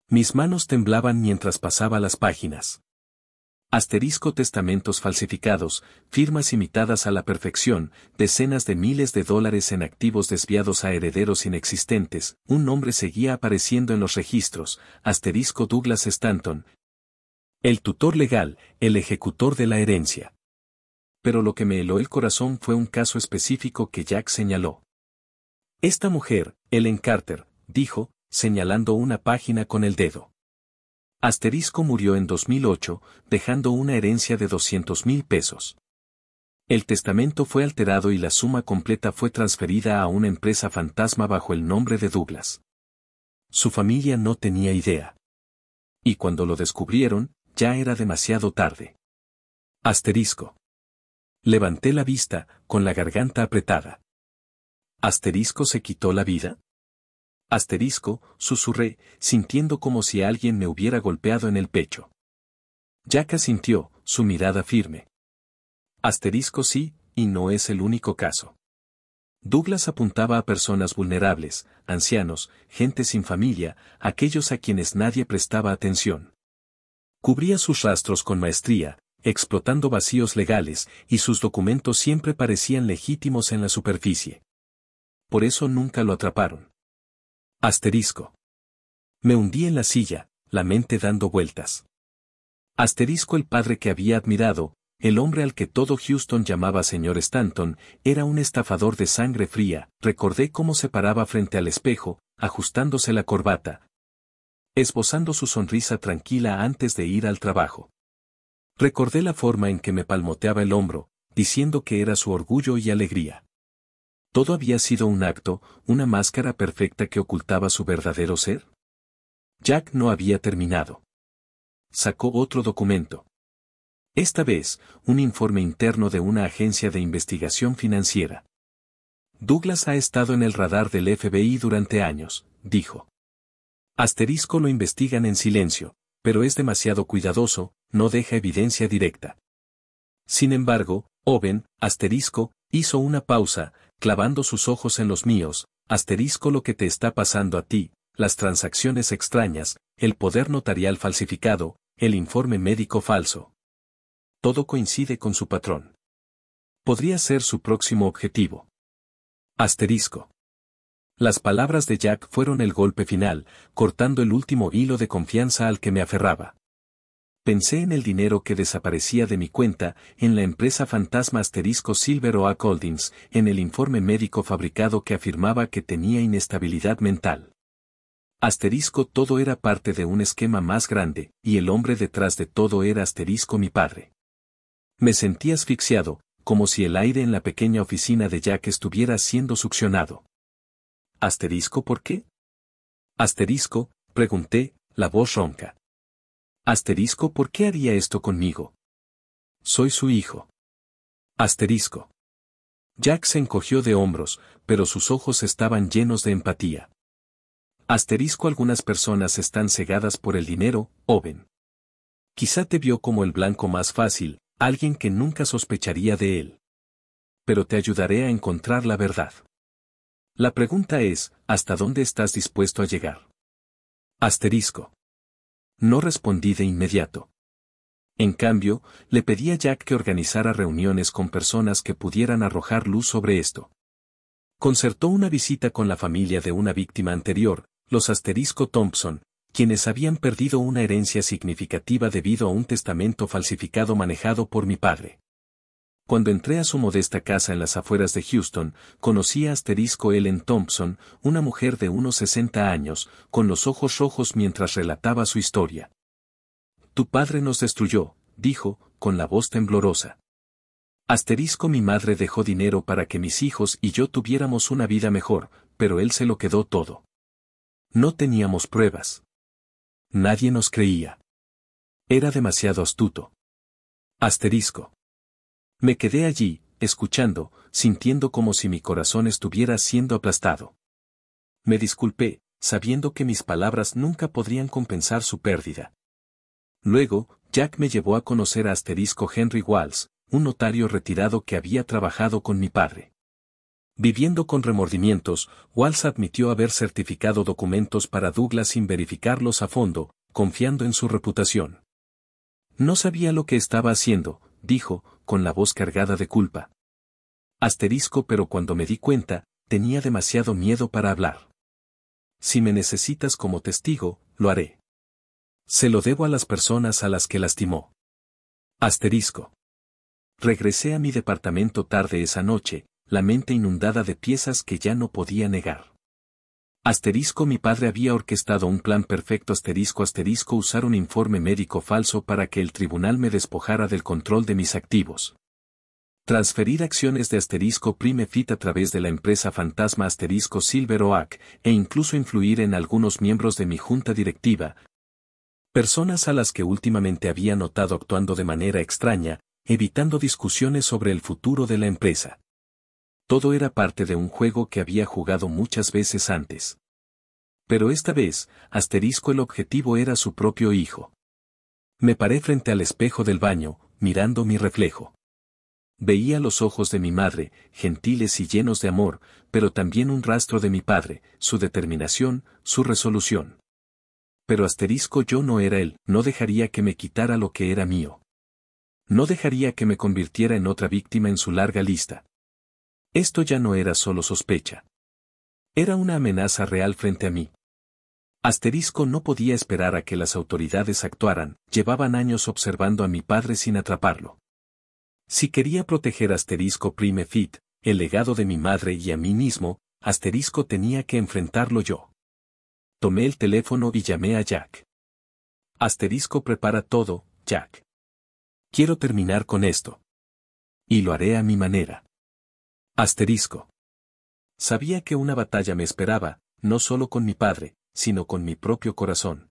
Mis manos temblaban mientras pasaba las páginas. Asterisco testamentos falsificados, firmas imitadas a la perfección, decenas de miles de dólares en activos desviados a herederos inexistentes, un nombre seguía apareciendo en los registros, asterisco Douglas Stanton. El tutor legal, el ejecutor de la herencia. Pero lo que me heló el corazón fue un caso específico que Jack señaló. Esta mujer, Ellen Carter, dijo, señalando una página con el dedo. Asterisco murió en 2008, dejando una herencia de 200,000 pesos. El testamento fue alterado y la suma completa fue transferida a una empresa fantasma bajo el nombre de Douglas. Su familia no tenía idea. Y cuando lo descubrieron, ya era demasiado tarde. Asterisco. Levanté la vista, con la garganta apretada. ¿Asterisco se quitó la vida? Asterisco, susurré, sintiendo como si alguien me hubiera golpeado en el pecho. Jack asintió, su mirada firme. Asterisco sí, y no es el único caso. Douglas apuntaba a personas vulnerables, ancianos, gente sin familia, aquellos a quienes nadie prestaba atención. Cubría sus rastros con maestría, explotando vacíos legales, y sus documentos siempre parecían legítimos en la superficie. Por eso nunca lo atraparon. Asterisco. Me hundí en la silla, la mente dando vueltas. Asterisco, el padre que había admirado, el hombre al que todo Houston llamaba señor Stanton, era un estafador de sangre fría. Recordé cómo se paraba frente al espejo, ajustándose la corbata, esbozando su sonrisa tranquila antes de ir al trabajo. Recordé la forma en que me palmoteaba el hombro, diciendo que era su orgullo y alegría. ¿Todo había sido un acto, una máscara perfecta que ocultaba su verdadero ser? Jack no había terminado. Sacó otro documento. Esta vez, un informe interno de una agencia de investigación financiera. Douglas ha estado en el radar del FBI durante años, dijo. Asterisco lo investigan en silencio, pero es demasiado cuidadoso, no deja evidencia directa. Sin embargo, Owen, asterisco, hizo una pausa, clavando sus ojos en los míos, asterisco lo que te está pasando a ti, las transacciones extrañas, el poder notarial falsificado, el informe médico falso. Todo coincide con su patrón. Podría ser su próximo objetivo. Asterisco. Las palabras de Jack fueron el golpe final, cortando el último hilo de confianza al que me aferraba. Pensé en el dinero que desaparecía de mi cuenta, en la empresa fantasma asterisco Silver Oak Holdings, en el informe médico fabricado que afirmaba que tenía inestabilidad mental. Asterisco, todo era parte de un esquema más grande, y el hombre detrás de todo era asterisco, mi padre. Me sentí asfixiado, como si el aire en la pequeña oficina de Jack estuviera siendo succionado. ¿Asterisco por qué? Asterisco, pregunté, la voz ronca. Asterisco, ¿por qué haría esto conmigo? Soy su hijo. Asterisco. Jack se encogió de hombros, pero sus ojos estaban llenos de empatía. Asterisco, algunas personas están cegadas por el dinero, Owen. Quizá te vio como el blanco más fácil, alguien que nunca sospecharía de él. Pero te ayudaré a encontrar la verdad. La pregunta es, ¿hasta dónde estás dispuesto a llegar? Asterisco. No respondí de inmediato. En cambio, le pedí a Jack que organizara reuniones con personas que pudieran arrojar luz sobre esto. Concertó una visita con la familia de una víctima anterior, los asterisco Thompson, quienes habían perdido una herencia significativa debido a un testamento falsificado manejado por mi padre. Cuando entré a su modesta casa en las afueras de Houston, conocí a asterisco Ellen Thompson, una mujer de unos 60 años, con los ojos rojos mientras relataba su historia. Tu padre nos destruyó, dijo, con la voz temblorosa. Asterisco, mi madre dejó dinero para que mis hijos y yo tuviéramos una vida mejor, pero él se lo quedó todo. No teníamos pruebas. Nadie nos creía. Era demasiado astuto. Asterisco. Me quedé allí, escuchando, sintiendo como si mi corazón estuviera siendo aplastado. Me disculpé, sabiendo que mis palabras nunca podrían compensar su pérdida. Luego, Jack me llevó a conocer a asterisco Henry Walls, un notario retirado que había trabajado con mi padre. Viviendo con remordimientos, Walls admitió haber certificado documentos para Douglas sin verificarlos a fondo, confiando en su reputación. No sabía lo que estaba haciendo, dijo, con la voz cargada de culpa. Asterisco, pero cuando me di cuenta, tenía demasiado miedo para hablar. Si me necesitas como testigo, lo haré. Se lo debo a las personas a las que lastimó. Asterisco. Regresé a mi departamento tarde esa noche, la mente inundada de piezas que ya no podía negar. Mi padre había orquestado un plan perfecto usar un informe médico falso para que el tribunal me despojara del control de mis activos. Transferir acciones de Prime Fit a través de la empresa fantasma Silver Oak, e incluso influir en algunos miembros de mi junta directiva, personas a las que últimamente había notado actuando de manera extraña, evitando discusiones sobre el futuro de la empresa. Todo era parte de un juego que había jugado muchas veces antes. Pero esta vez, el objetivo era su propio hijo. Me paré frente al espejo del baño, mirando mi reflejo. Veía los ojos de mi madre, gentiles y llenos de amor, pero también un rastro de mi padre, su determinación, su resolución. Pero yo no era él, no dejaría que me quitara lo que era mío. No dejaría que me convirtiera en otra víctima en su larga lista. Esto ya no era solo sospecha. Era una amenaza real frente a mí. No podía esperar a que las autoridades actuaran, llevaban años observando a mi padre sin atraparlo. Si quería proteger Prime Fit, el legado de mi madre y a mí mismo, tenía que enfrentarlo yo. Tomé el teléfono y llamé a Jack. Prepara todo, Jack. Quiero terminar con esto. Y lo haré a mi manera. Sabía que una batalla me esperaba, no solo con mi padre, sino con mi propio corazón.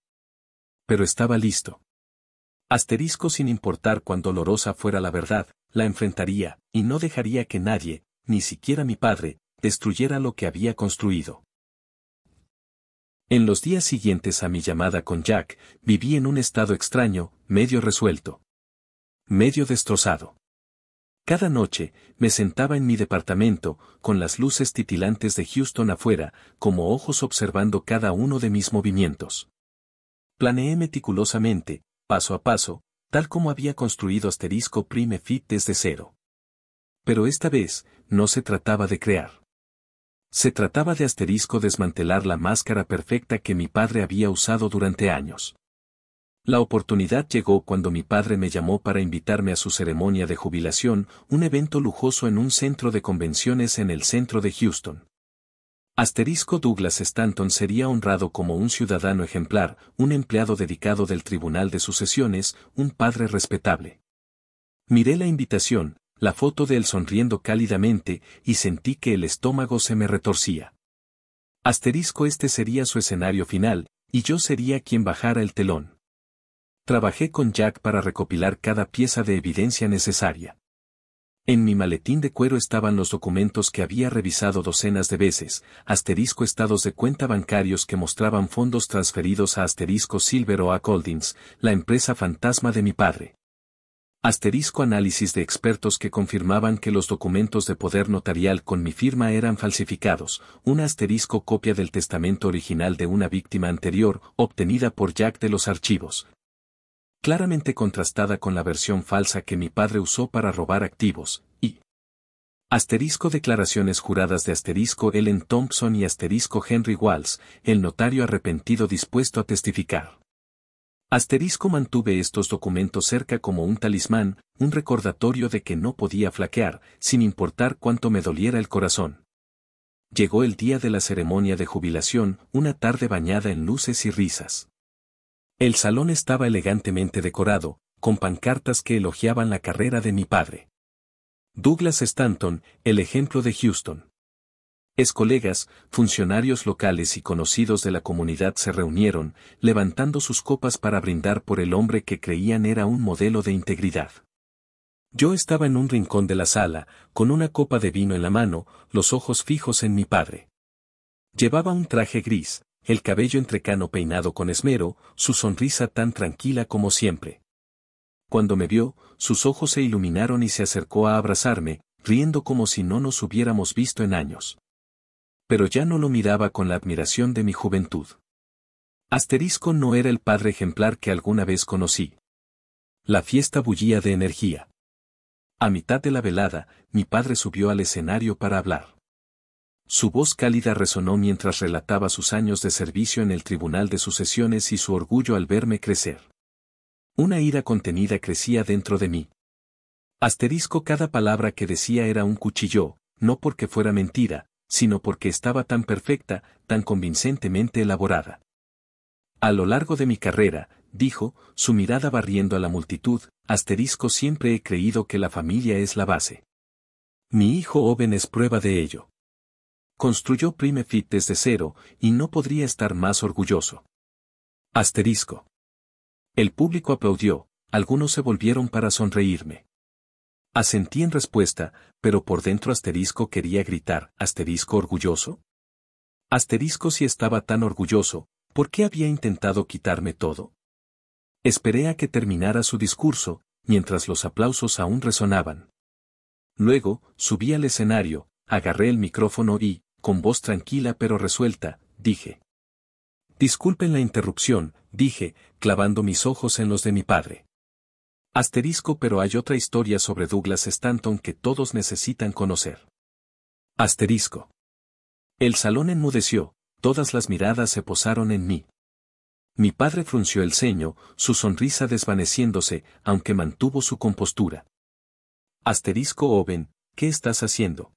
Pero estaba listo. Sin importar cuán dolorosa fuera la verdad, la enfrentaría, y no dejaría que nadie, ni siquiera mi padre, destruyera lo que había construido. En los días siguientes a mi llamada con Jack, viví en un estado extraño, medio resuelto. Medio destrozado. Cada noche, me sentaba en mi departamento, con las luces titilantes de Houston afuera, como ojos observando cada uno de mis movimientos. Planeé meticulosamente, paso a paso, tal como había construido Prime Fit desde cero. Pero esta vez, no se trataba de crear. Se trataba de desmantelar la máscara perfecta que mi padre había usado durante años. La oportunidad llegó cuando mi padre me llamó para invitarme a su ceremonia de jubilación, un evento lujoso en un centro de convenciones en el centro de Houston. Douglas Stanton sería honrado como un ciudadano ejemplar, un empleado dedicado del Tribunal de Sucesiones, un padre respetable. Miré la invitación, la foto de él sonriendo cálidamente, y sentí que el estómago se me retorcía. Este sería su escenario final, y yo sería quien bajara el telón. Trabajé con Jack para recopilar cada pieza de evidencia necesaria. En mi maletín de cuero estaban los documentos que había revisado docenas de veces, estados de cuenta bancarios que mostraban fondos transferidos a Silver Oak Holdings, la empresa fantasma de mi padre. Análisis de expertos que confirmaban que los documentos de poder notarial con mi firma eran falsificados, una copia del testamento original de una víctima anterior, obtenida por Jack de los archivos, claramente contrastada con la versión falsa que mi padre usó para robar activos, y declaraciones juradas de Ellen Thompson y Henry Walls, el notario arrepentido dispuesto a testificar. Mantuve estos documentos cerca como un talismán, un recordatorio de que no podía flaquear, sin importar cuánto me doliera el corazón. Llegó el día de la ceremonia de jubilación, una tarde bañada en luces y risas. El salón estaba elegantemente decorado, con pancartas que elogiaban la carrera de mi padre. Douglas Stanton, el ejemplo de Houston. Colegas, funcionarios locales y conocidos de la comunidad se reunieron, levantando sus copas para brindar por el hombre que creían era un modelo de integridad. Yo estaba en un rincón de la sala, con una copa de vino en la mano, los ojos fijos en mi padre. Llevaba un traje gris, el cabello entrecano peinado con esmero, su sonrisa tan tranquila como siempre. Cuando me vio, sus ojos se iluminaron y se acercó a abrazarme, riendo como si no nos hubiéramos visto en años. Pero ya no lo miraba con la admiración de mi juventud. No era el padre ejemplar que alguna vez conocí. La fiesta bullía de energía. A mitad de la velada, mi padre subió al escenario para hablar. Su voz cálida resonó mientras relataba sus años de servicio en el Tribunal de Sucesiones y su orgullo al verme crecer. Una ira contenida crecía dentro de mí. Cada palabra que decía era un cuchillo, no porque fuera mentira, sino porque estaba tan perfecta, tan convincentemente elaborada. A lo largo de mi carrera, dijo, su mirada barriendo a la multitud, siempre he creído que la familia es la base. Mi hijo Owen es prueba de ello. Construyó Prime Fit desde cero, y no podría estar más orgulloso. El público aplaudió, algunos se volvieron para sonreírme. Asentí en respuesta, pero por dentro quería gritar, ¿orgulloso? Si estaba tan orgulloso, ¿por qué había intentado quitarme todo? Esperé a que terminara su discurso, mientras los aplausos aún resonaban. Luego, subí al escenario, agarré el micrófono y, con voz tranquila pero resuelta, dije. Disculpen la interrupción, dije, clavando mis ojos en los de mi padre. Pero hay otra historia sobre Douglas Stanton que todos necesitan conocer. El salón enmudeció, todas las miradas se posaron en mí. Mi padre frunció el ceño, su sonrisa desvaneciéndose, aunque mantuvo su compostura. Owen, ¿qué estás haciendo?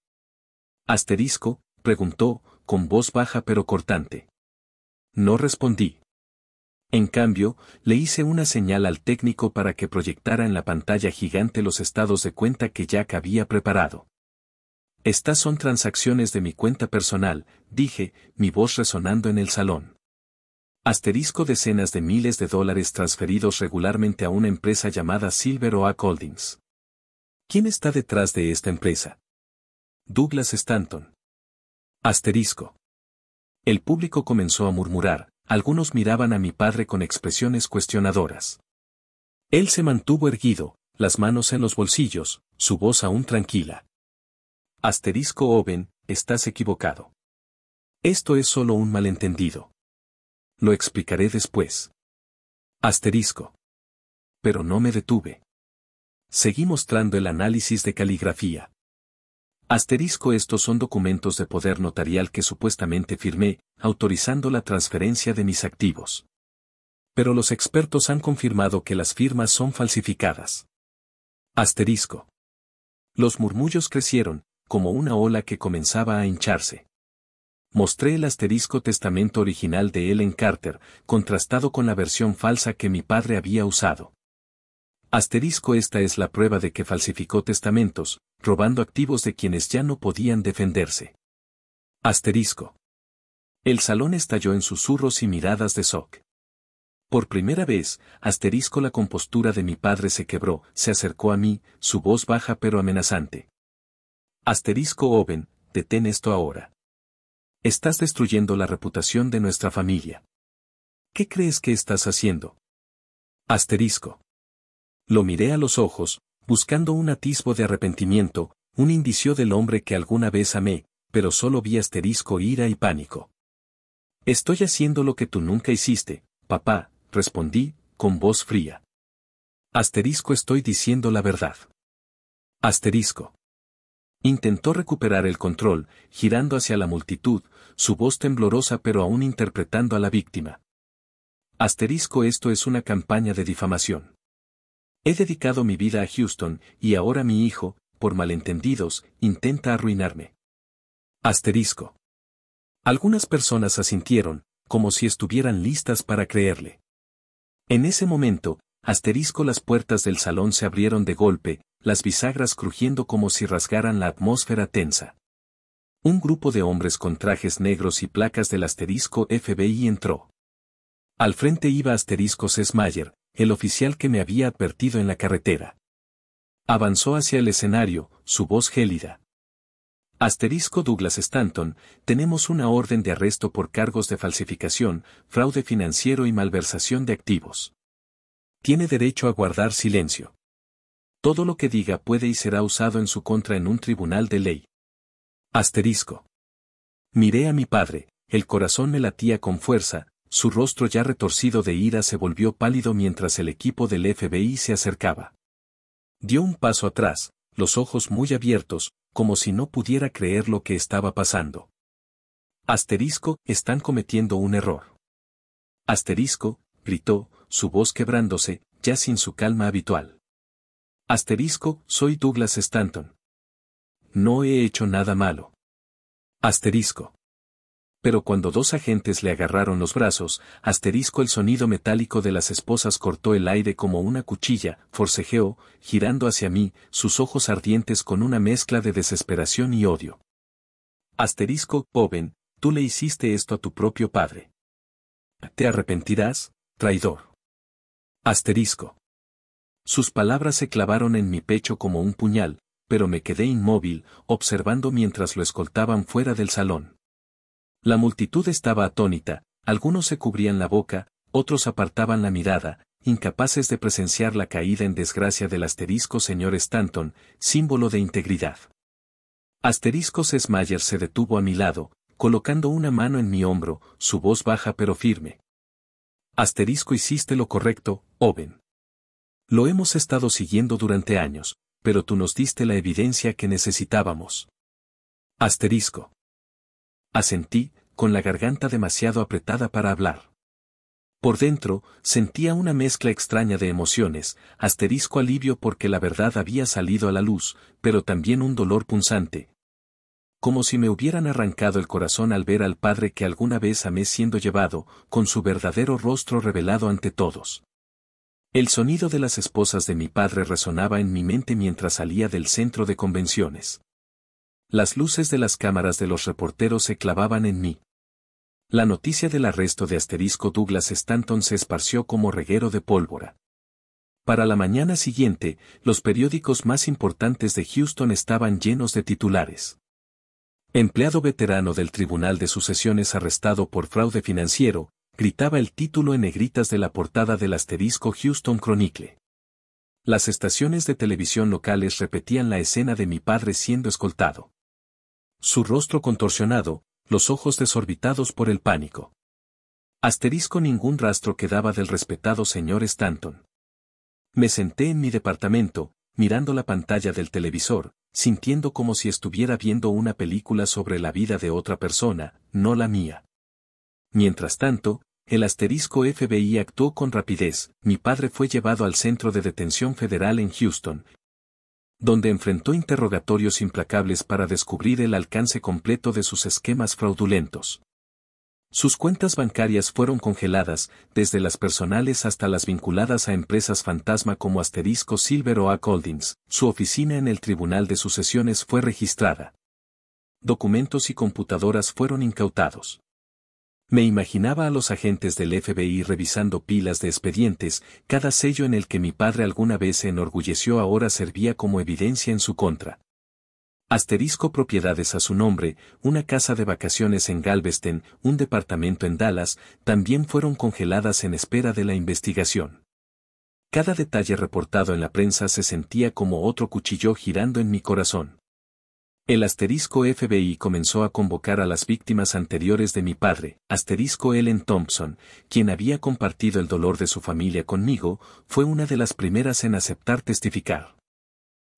Preguntó, con voz baja pero cortante. No respondí. En cambio, le hice una señal al técnico para que proyectara en la pantalla gigante los estados de cuenta que Jack había preparado. Estas son transacciones de mi cuenta personal, dije, mi voz resonando en el salón. Decenas de miles de dólares transferidos regularmente a una empresa llamada Silver Oak Holdings. ¿Quién está detrás de esta empresa? Douglas Stanton. El público comenzó a murmurar, algunos miraban a mi padre con expresiones cuestionadoras. Él se mantuvo erguido, las manos en los bolsillos, su voz aún tranquila. Owen, estás equivocado. Esto es solo un malentendido. Lo explicaré después. Pero no me detuve. Seguí mostrando el análisis de caligrafía. Estos son documentos de poder notarial que supuestamente firmé, autorizando la transferencia de mis activos. Pero los expertos han confirmado que las firmas son falsificadas. Los murmullos crecieron, como una ola que comenzaba a hincharse. Mostré el testamento original de Ellen Carter, contrastado con la versión falsa que mi padre había usado. Esta es la prueba de que falsificó testamentos, robando activos de quienes ya no podían defenderse. El salón estalló en susurros y miradas de shock. Por primera vez, la compostura de mi padre se quebró, se acercó a mí, su voz baja pero amenazante. Owen, detén esto ahora. Estás destruyendo la reputación de nuestra familia. ¿Qué crees que estás haciendo? Lo miré a los ojos, buscando un atisbo de arrepentimiento, un indicio del hombre que alguna vez amé, pero solo vi ira y pánico. Estoy haciendo lo que tú nunca hiciste, papá, respondí, con voz fría. Estoy diciendo la verdad. Intentó recuperar el control, girando hacia la multitud, su voz temblorosa pero aún interpretando a la víctima. Esto es una campaña de difamación. He dedicado mi vida a Houston, y ahora mi hijo, por malentendidos, intenta arruinarme. Algunas personas asintieron, como si estuvieran listas para creerle. En ese momento, las puertas del salón se abrieron de golpe, las bisagras crujiendo como si rasgaran la atmósfera tensa. Un grupo de hombres con trajes negros y placas del FBI entró. Al frente iba Sesmayer, el oficial que me había advertido en la carretera. Avanzó hacia el escenario, su voz gélida. Douglas Stanton, tenemos una orden de arresto por cargos de falsificación, fraude financiero y malversación de activos. Tiene derecho a guardar silencio. Todo lo que diga puede y será usado en su contra en un tribunal de ley. Miré a mi padre, el corazón me latía con fuerza, su rostro ya retorcido de ira se volvió pálido mientras el equipo del FBI se acercaba. Dio un paso atrás, los ojos muy abiertos, como si no pudiera creer lo que estaba pasando. Están cometiendo un error. Gritó, su voz quebrándose, ya sin su calma habitual. Soy Douglas Stanton. no he hecho nada malo. Asterisco. Pero cuando dos agentes le agarraron los brazos, asterisco el sonido metálico de las esposas cortó el aire como una cuchilla, forcejeó, girando hacia mí, sus ojos ardientes con una mezcla de desesperación y odio. Asterisco, Owen, tú le hiciste esto a tu propio padre. ¿Te arrepentirás, traidor? Asterisco. Sus palabras se clavaron en mi pecho como un puñal, pero me quedé inmóvil, observando mientras lo escoltaban fuera del salón. La multitud estaba atónita, algunos se cubrían la boca, otros apartaban la mirada, incapaces de presenciar la caída en desgracia del asterisco señor Stanton, símbolo de integridad. Asterisco Sesmayer se detuvo a mi lado, colocando una mano en mi hombro, su voz baja pero firme. Asterisco hiciste lo correcto, Owen. Lo hemos estado siguiendo durante años, pero tú nos diste la evidencia que necesitábamos. Asterisco. Asentí, con la garganta demasiado apretada para hablar. Por dentro, sentía una mezcla extraña de emociones, asterisco alivio porque la verdad había salido a la luz, pero también un dolor punzante. Como si me hubieran arrancado el corazón al ver al padre que alguna vez amé siendo llevado, con su verdadero rostro revelado ante todos. El sonido de las esposas de mi padre resonaba en mi mente mientras salía del centro de convenciones. Las luces de las cámaras de los reporteros se clavaban en mí. La noticia del arresto de asterisco Douglas Stanton se esparció como reguero de pólvora. Para la mañana siguiente, los periódicos más importantes de Houston estaban llenos de titulares. Empleado veterano del Tribunal de Sucesiones arrestado por fraude financiero, gritaba el título en negritas de la portada del asterisco Houston Chronicle. Las estaciones de televisión locales repetían la escena de mi padre siendo escoltado. Su rostro contorsionado, los ojos desorbitados por el pánico. Asterisco ningún rastro quedaba del respetado señor Stanton. Me senté en mi departamento, mirando la pantalla del televisor, sintiendo como si estuviera viendo una película sobre la vida de otra persona, no la mía. Mientras tanto, el asterisco FBI actuó con rapidez, mi padre fue llevado al Centro de Detención Federal en Houston, donde enfrentó interrogatorios implacables para descubrir el alcance completo de sus esquemas fraudulentos. Sus cuentas bancarias fueron congeladas, desde las personales hasta las vinculadas a empresas fantasma como asterisco Silver Oak Holdings. Su oficina en el Tribunal de Sucesiones fue registrada. Documentos y computadoras fueron incautados. Me imaginaba a los agentes del FBI revisando pilas de expedientes, cada sello en el que mi padre alguna vez se enorgulleció ahora servía como evidencia en su contra. Asterisco propiedades a su nombre, una casa de vacaciones en Galveston, un departamento en Dallas, también fueron congeladas en espera de la investigación. Cada detalle reportado en la prensa se sentía como otro cuchillo girando en mi corazón. El asterisco FBI comenzó a convocar a las víctimas anteriores de mi padre, asterisco Ellen Thompson, quien había compartido el dolor de su familia conmigo, fue una de las primeras en aceptar testificar.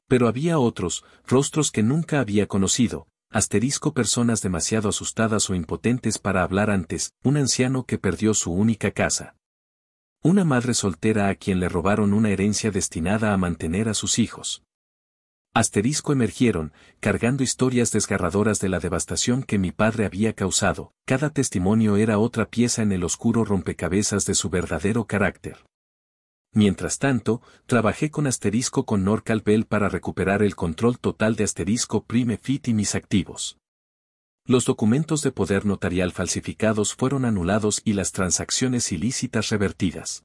Pero había otros, rostros que nunca había conocido, asterisco personas demasiado asustadas o impotentes para hablar antes, un anciano que perdió su única casa. Una madre soltera a quien le robaron una herencia destinada a mantener a sus hijos. Asterisco emergieron, cargando historias desgarradoras de la devastación que mi padre había causado, cada testimonio era otra pieza en el oscuro rompecabezas de su verdadero carácter. Mientras tanto, trabajé con asterisco con Norcal Bell para recuperar el control total de asterisco Prime Fit y mis activos. Los documentos de poder notarial falsificados fueron anulados y las transacciones ilícitas revertidas.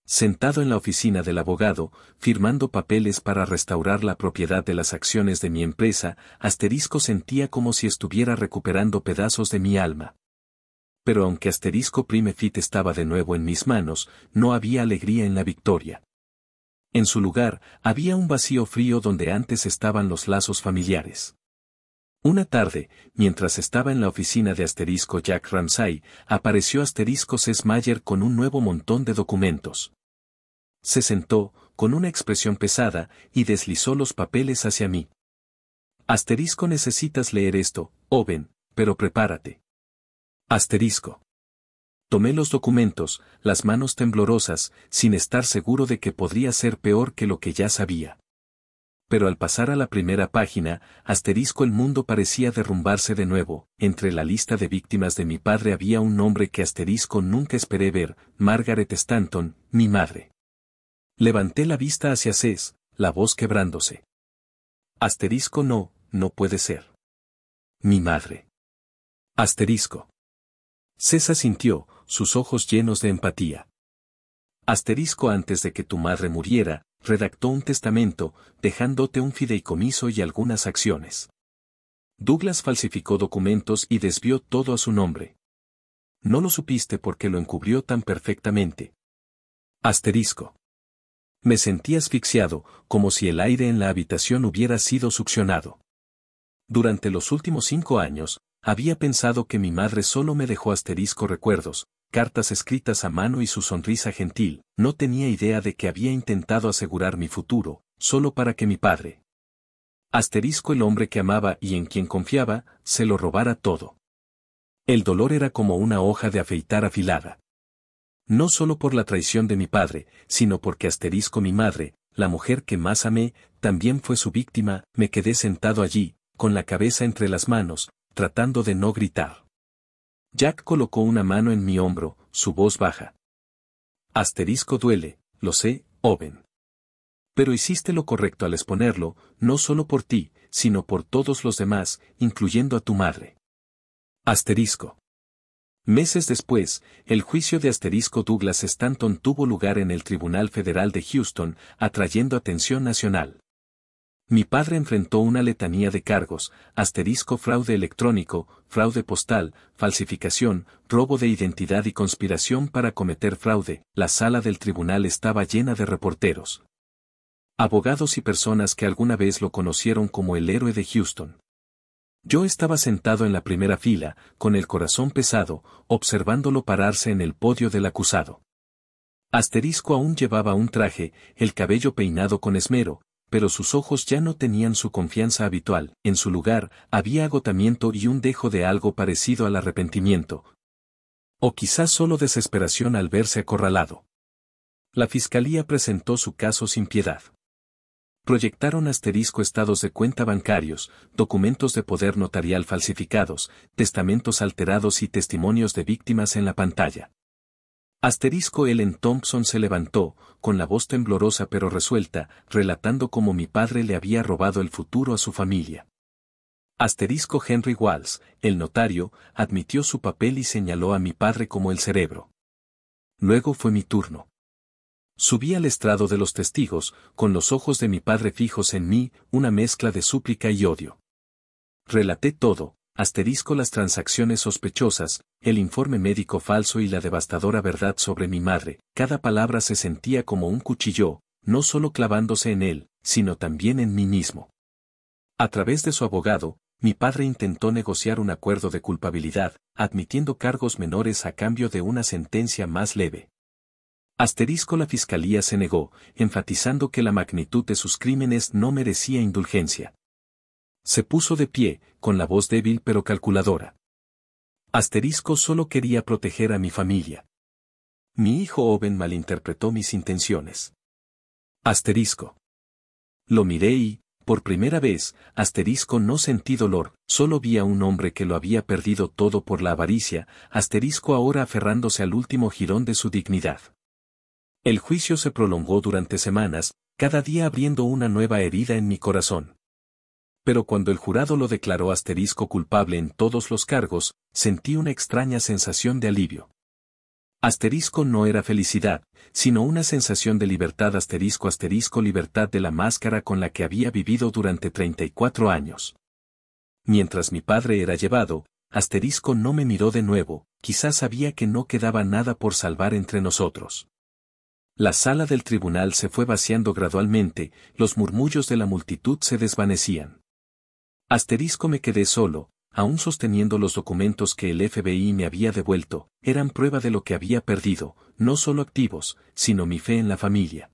Sentado en la oficina del abogado, firmando papeles para restaurar la propiedad de las acciones de mi empresa, asterisco sentía como si estuviera recuperando pedazos de mi alma. Pero aunque asterisco Prime Fit estaba de nuevo en mis manos, no había alegría en la victoria. En su lugar, había un vacío frío donde antes estaban los lazos familiares. Una tarde, mientras estaba en la oficina de asterisco Jack Ramsay, apareció asterisco Sesmayer con un nuevo montón de documentos. Se sentó, con una expresión pesada, y deslizó los papeles hacia mí. Asterisco necesitas leer esto, Owen, pero prepárate. Asterisco. Tomé los documentos, las manos temblorosas, sin estar seguro de que podría ser peor que lo que ya sabía. Pero al pasar a la primera página, asterisco el mundo parecía derrumbarse de nuevo. Entre la lista de víctimas de mi padre había un nombre que asterisco nunca esperé ver, Margaret Stanton, mi madre. Levanté la vista hacia Cés, la voz quebrándose. Asterisco no puede ser. Mi madre. Asterisco. Cés asintió, sus ojos llenos de empatía. Asterisco antes de que tu madre muriera, redactó un testamento, dejándote un fideicomiso y algunas acciones. Douglas falsificó documentos y desvió todo a su nombre. No lo supiste porque lo encubrió tan perfectamente. Asterisco. Me sentí asfixiado, como si el aire en la habitación hubiera sido succionado. Durante los últimos 5 años, había pensado que mi madre solo me dejó asterisco recuerdos, cartas escritas a mano y su sonrisa gentil. No tenía idea de que había intentado asegurar mi futuro, solo para que mi padre, asterisco el hombre que amaba y en quien confiaba, se lo robara todo. El dolor era como una hoja de afeitar afilada. No solo por la traición de mi padre, sino porque asterisco mi madre, la mujer que más amé, también fue su víctima. Me quedé sentado allí, con la cabeza entre las manos, tratando de no gritar. Jack colocó una mano en mi hombro, su voz baja. Asterisco duele, lo sé, Owen. Pero hiciste lo correcto al exponerlo, no solo por ti, sino por todos los demás, incluyendo a tu madre. Asterisco. Meses después, el juicio de asterisco Douglas Stanton tuvo lugar en el Tribunal Federal de Houston, atrayendo atención nacional. Mi padre enfrentó una letanía de cargos, asterisco fraude electrónico, fraude postal, falsificación, robo de identidad y conspiración para cometer fraude. La sala del tribunal estaba llena de reporteros, abogados y personas que alguna vez lo conocieron como el héroe de Houston. Yo estaba sentado en la primera fila, con el corazón pesado, observándolo pararse en el podio del acusado. Asterisco aún llevaba un traje, el cabello peinado con esmero, pero sus ojos ya no tenían su confianza habitual. En su lugar, había agotamiento y un dejo de algo parecido al arrepentimiento. O quizás solo desesperación al verse acorralado. La fiscalía presentó su caso sin piedad. Proyectaron asterisco estados de cuenta bancarios, documentos de poder notarial falsificados, testamentos alterados y testimonios de víctimas en la pantalla. Asterisco Ellen Thompson se levantó, con la voz temblorosa pero resuelta, relatando cómo mi padre le había robado el futuro a su familia. Asterisco Henry Walls, el notario, admitió su papel y señaló a mi padre como el cerebro. Luego fue mi turno. Subí al estrado de los testigos, con los ojos de mi padre fijos en mí, una mezcla de súplica y odio. Relaté todo, asterisco las transacciones sospechosas, el informe médico falso y la devastadora verdad sobre mi madre. Cada palabra se sentía como un cuchillo, no solo clavándose en él, sino también en mí mismo. A través de su abogado, mi padre intentó negociar un acuerdo de culpabilidad, admitiendo cargos menores a cambio de una sentencia más leve. Asterisco la fiscalía se negó, enfatizando que la magnitud de sus crímenes no merecía indulgencia. Se puso de pie, con la voz débil pero calculadora. Asterisco solo quería proteger a mi familia. Mi hijo Owen malinterpretó mis intenciones. Asterisco. Lo miré y, por primera vez, asterisco no sentí dolor, solo vi a un hombre que lo había perdido todo por la avaricia, asterisco ahora aferrándose al último jirón de su dignidad. El juicio se prolongó durante semanas, cada día abriendo una nueva herida en mi corazón. Pero cuando el jurado lo declaró asterisco culpable en todos los cargos, sentí una extraña sensación de alivio. Asterisco no era felicidad, sino una sensación de libertad asterisco libertad de la máscara con la que había vivido durante 34 años. Mientras mi padre era llevado, asterisco no me miró de nuevo, quizás sabía que no quedaba nada por salvar entre nosotros. La sala del tribunal se fue vaciando gradualmente, los murmullos de la multitud se desvanecían. Asterisco me quedé solo, aún sosteniendo los documentos que el FBI me había devuelto, eran prueba de lo que había perdido, no solo activos, sino mi fe en la familia.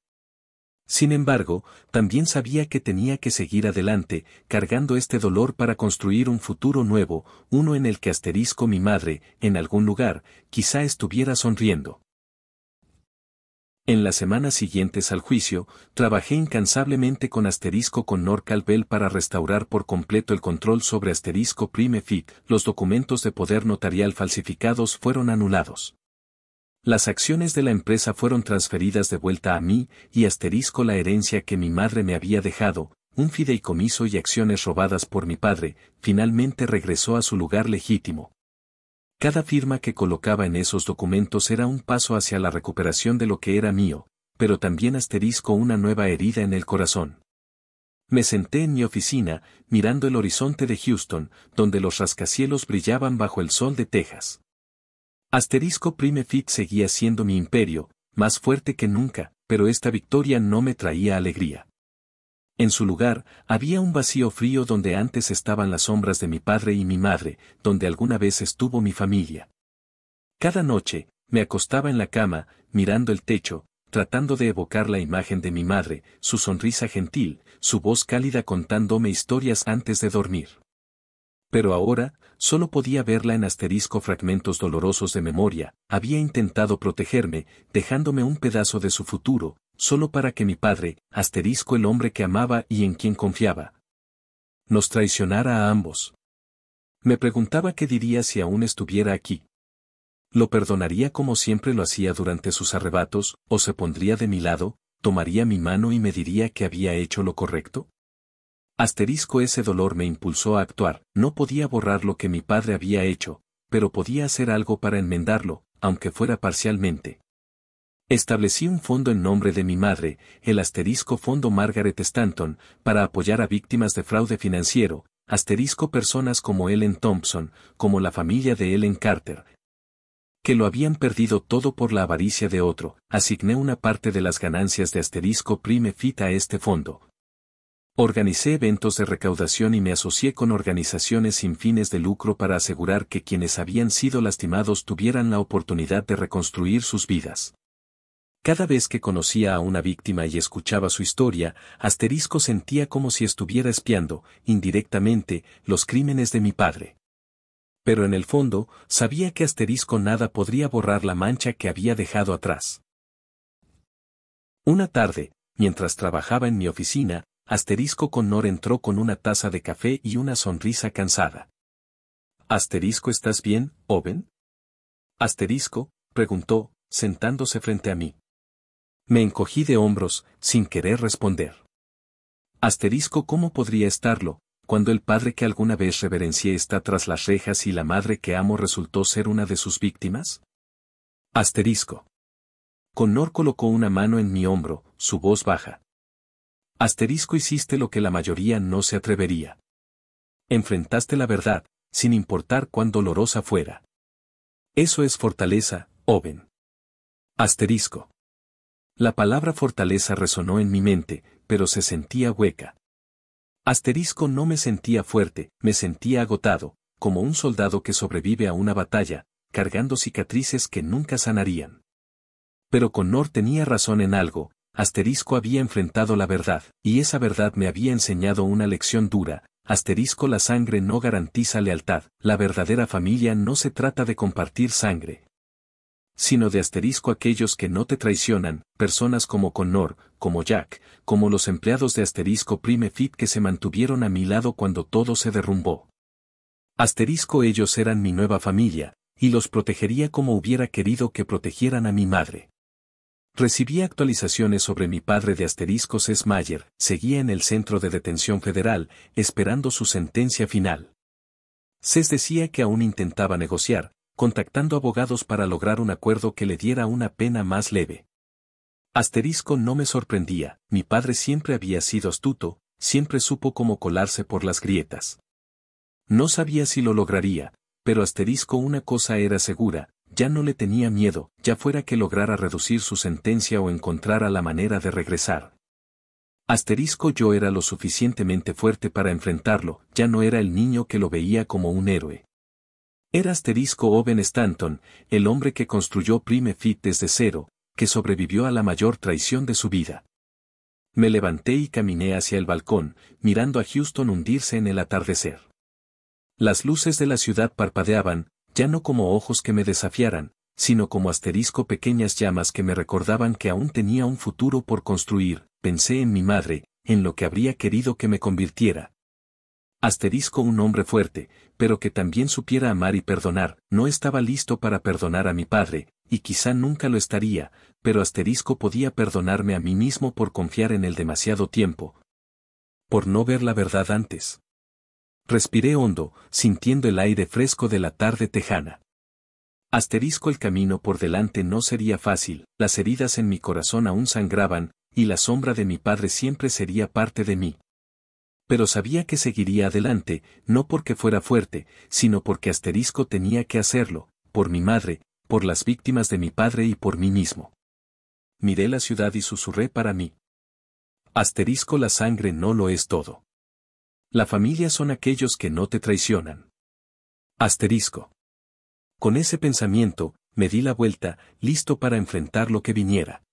Sin embargo, también sabía que tenía que seguir adelante, cargando este dolor para construir un futuro nuevo, uno en el que asterisco mi madre, en algún lugar, quizá estuviera sonriendo. En las semanas siguientes al juicio, trabajé incansablemente con Connor Calvel para restaurar por completo el control sobre Prime Fit. Los documentos de poder notarial falsificados fueron anulados. Las acciones de la empresa fueron transferidas de vuelta a mí y la herencia que mi madre me había dejado, un fideicomiso y acciones robadas por mi padre, finalmente regresó a su lugar legítimo. Cada firma que colocaba en esos documentos era un paso hacia la recuperación de lo que era mío, pero también una nueva herida en el corazón. Me senté en mi oficina, mirando el horizonte de Houston, donde los rascacielos brillaban bajo el sol de Texas. Prime Fit seguía siendo mi imperio, más fuerte que nunca, pero esta victoria no me traía alegría. En su lugar, había un vacío frío donde antes estaban las sombras de mi padre y mi madre, donde alguna vez estuvo mi familia. Cada noche, me acostaba en la cama, mirando el techo, tratando de evocar la imagen de mi madre, su sonrisa gentil, su voz cálida contándome historias antes de dormir. Pero ahora, solo podía verla en fragmentos dolorosos de memoria. Había intentado protegerme, dejándome un pedazo de su futuro, solo para que mi padre, el hombre que amaba y en quien confiaba, nos traicionara a ambos. Me preguntaba qué diría si aún estuviera aquí. ¿Lo perdonaría como siempre lo hacía durante sus arrebatos, o se pondría de mi lado, tomaría mi mano y me diría que había hecho lo correcto? Ese dolor me impulsó a actuar. No podía borrar lo que mi padre había hecho, pero podía hacer algo para enmendarlo, aunque fuera parcialmente. Establecí un fondo en nombre de mi madre, el Fondo Margaret Stanton, para apoyar a víctimas de fraude financiero, personas como Ellen Thompson, como la familia de Ellen Carter, que lo habían perdido todo por la avaricia de otro. Asigné una parte de las ganancias de Prime Fit a este fondo. Organicé eventos de recaudación y me asocié con organizaciones sin fines de lucro para asegurar que quienes habían sido lastimados tuvieran la oportunidad de reconstruir sus vidas. Cada vez que conocía a una víctima y escuchaba su historia, sentía como si estuviera espiando, indirectamente, los crímenes de mi padre. Pero en el fondo, sabía que nada podría borrar la mancha que había dejado atrás. Una tarde, mientras trabajaba en mi oficina, Connor entró con una taza de café y una sonrisa cansada. ¿Estás bien, Owen? Preguntó, sentándose frente a mí. Me encogí de hombros, sin querer responder. ¿Cómo podría estarlo, cuando el padre que alguna vez reverencié está tras las rejas y la madre que amo resultó ser una de sus víctimas? Connor colocó una mano en mi hombro, su voz baja. Hiciste lo que la mayoría no se atrevería. Enfrentaste la verdad, sin importar cuán dolorosa fuera. Eso es fortaleza, Owen. La palabra fortaleza resonó en mi mente, pero se sentía hueca. No me sentía fuerte, me sentía agotado, como un soldado que sobrevive a una batalla, cargando cicatrices que nunca sanarían. Pero Connor tenía razón en algo. Había enfrentado la verdad, y esa verdad me había enseñado una lección dura. La sangre no garantiza lealtad, la verdadera familia no se trata de compartir sangre, sino de aquellos que no te traicionan, personas como Connor, como Jack, como los empleados de Prime Fit que se mantuvieron a mi lado cuando todo se derrumbó. Ellos eran mi nueva familia, y los protegería como hubiera querido que protegieran a mi madre. Recibí actualizaciones sobre mi padre de S. Mayer, seguía en el centro de detención federal, esperando su sentencia final. Ses decía que aún intentaba negociar, contactando abogados para lograr un acuerdo que le diera una pena más leve. No me sorprendía, mi padre siempre había sido astuto, siempre supo cómo colarse por las grietas. No sabía si lo lograría, pero una cosa era segura, ya no le tenía miedo, ya fuera que lograra reducir su sentencia o encontrara la manera de regresar. Yo era lo suficientemente fuerte para enfrentarlo, ya no era el niño que lo veía como un héroe. Era Owen Stanton, el hombre que construyó Prime Fit desde cero, que sobrevivió a la mayor traición de su vida. Me levanté y caminé hacia el balcón, mirando a Houston hundirse en el atardecer. Las luces de la ciudad parpadeaban, ya no como ojos que me desafiaran, sino como asterisco pequeñas llamas que me recordaban que aún tenía un futuro por construir. Pensé en mi madre, en lo que habría querido que me convirtiera. Asterisco un hombre fuerte, pero que también supiera amar y perdonar. No estaba listo para perdonar a mi padre, y quizá nunca lo estaría, pero asterisco podía perdonarme a mí mismo por confiar en él demasiado tiempo. Por no ver la verdad antes. Respiré hondo, sintiendo el aire fresco de la tarde tejana. Asterisco el camino por delante no sería fácil, las heridas en mi corazón aún sangraban, y la sombra de mi padre siempre sería parte de mí. Pero sabía que seguiría adelante, no porque fuera fuerte, sino porque asterisco tenía que hacerlo, por mi madre, por las víctimas de mi padre y por mí mismo. Miré la ciudad y susurré para mí. Asterisco la sangre no lo es todo. La familia son aquellos que no te traicionan. Asterisco. Con ese pensamiento, me di la vuelta, listo para enfrentar lo que viniera.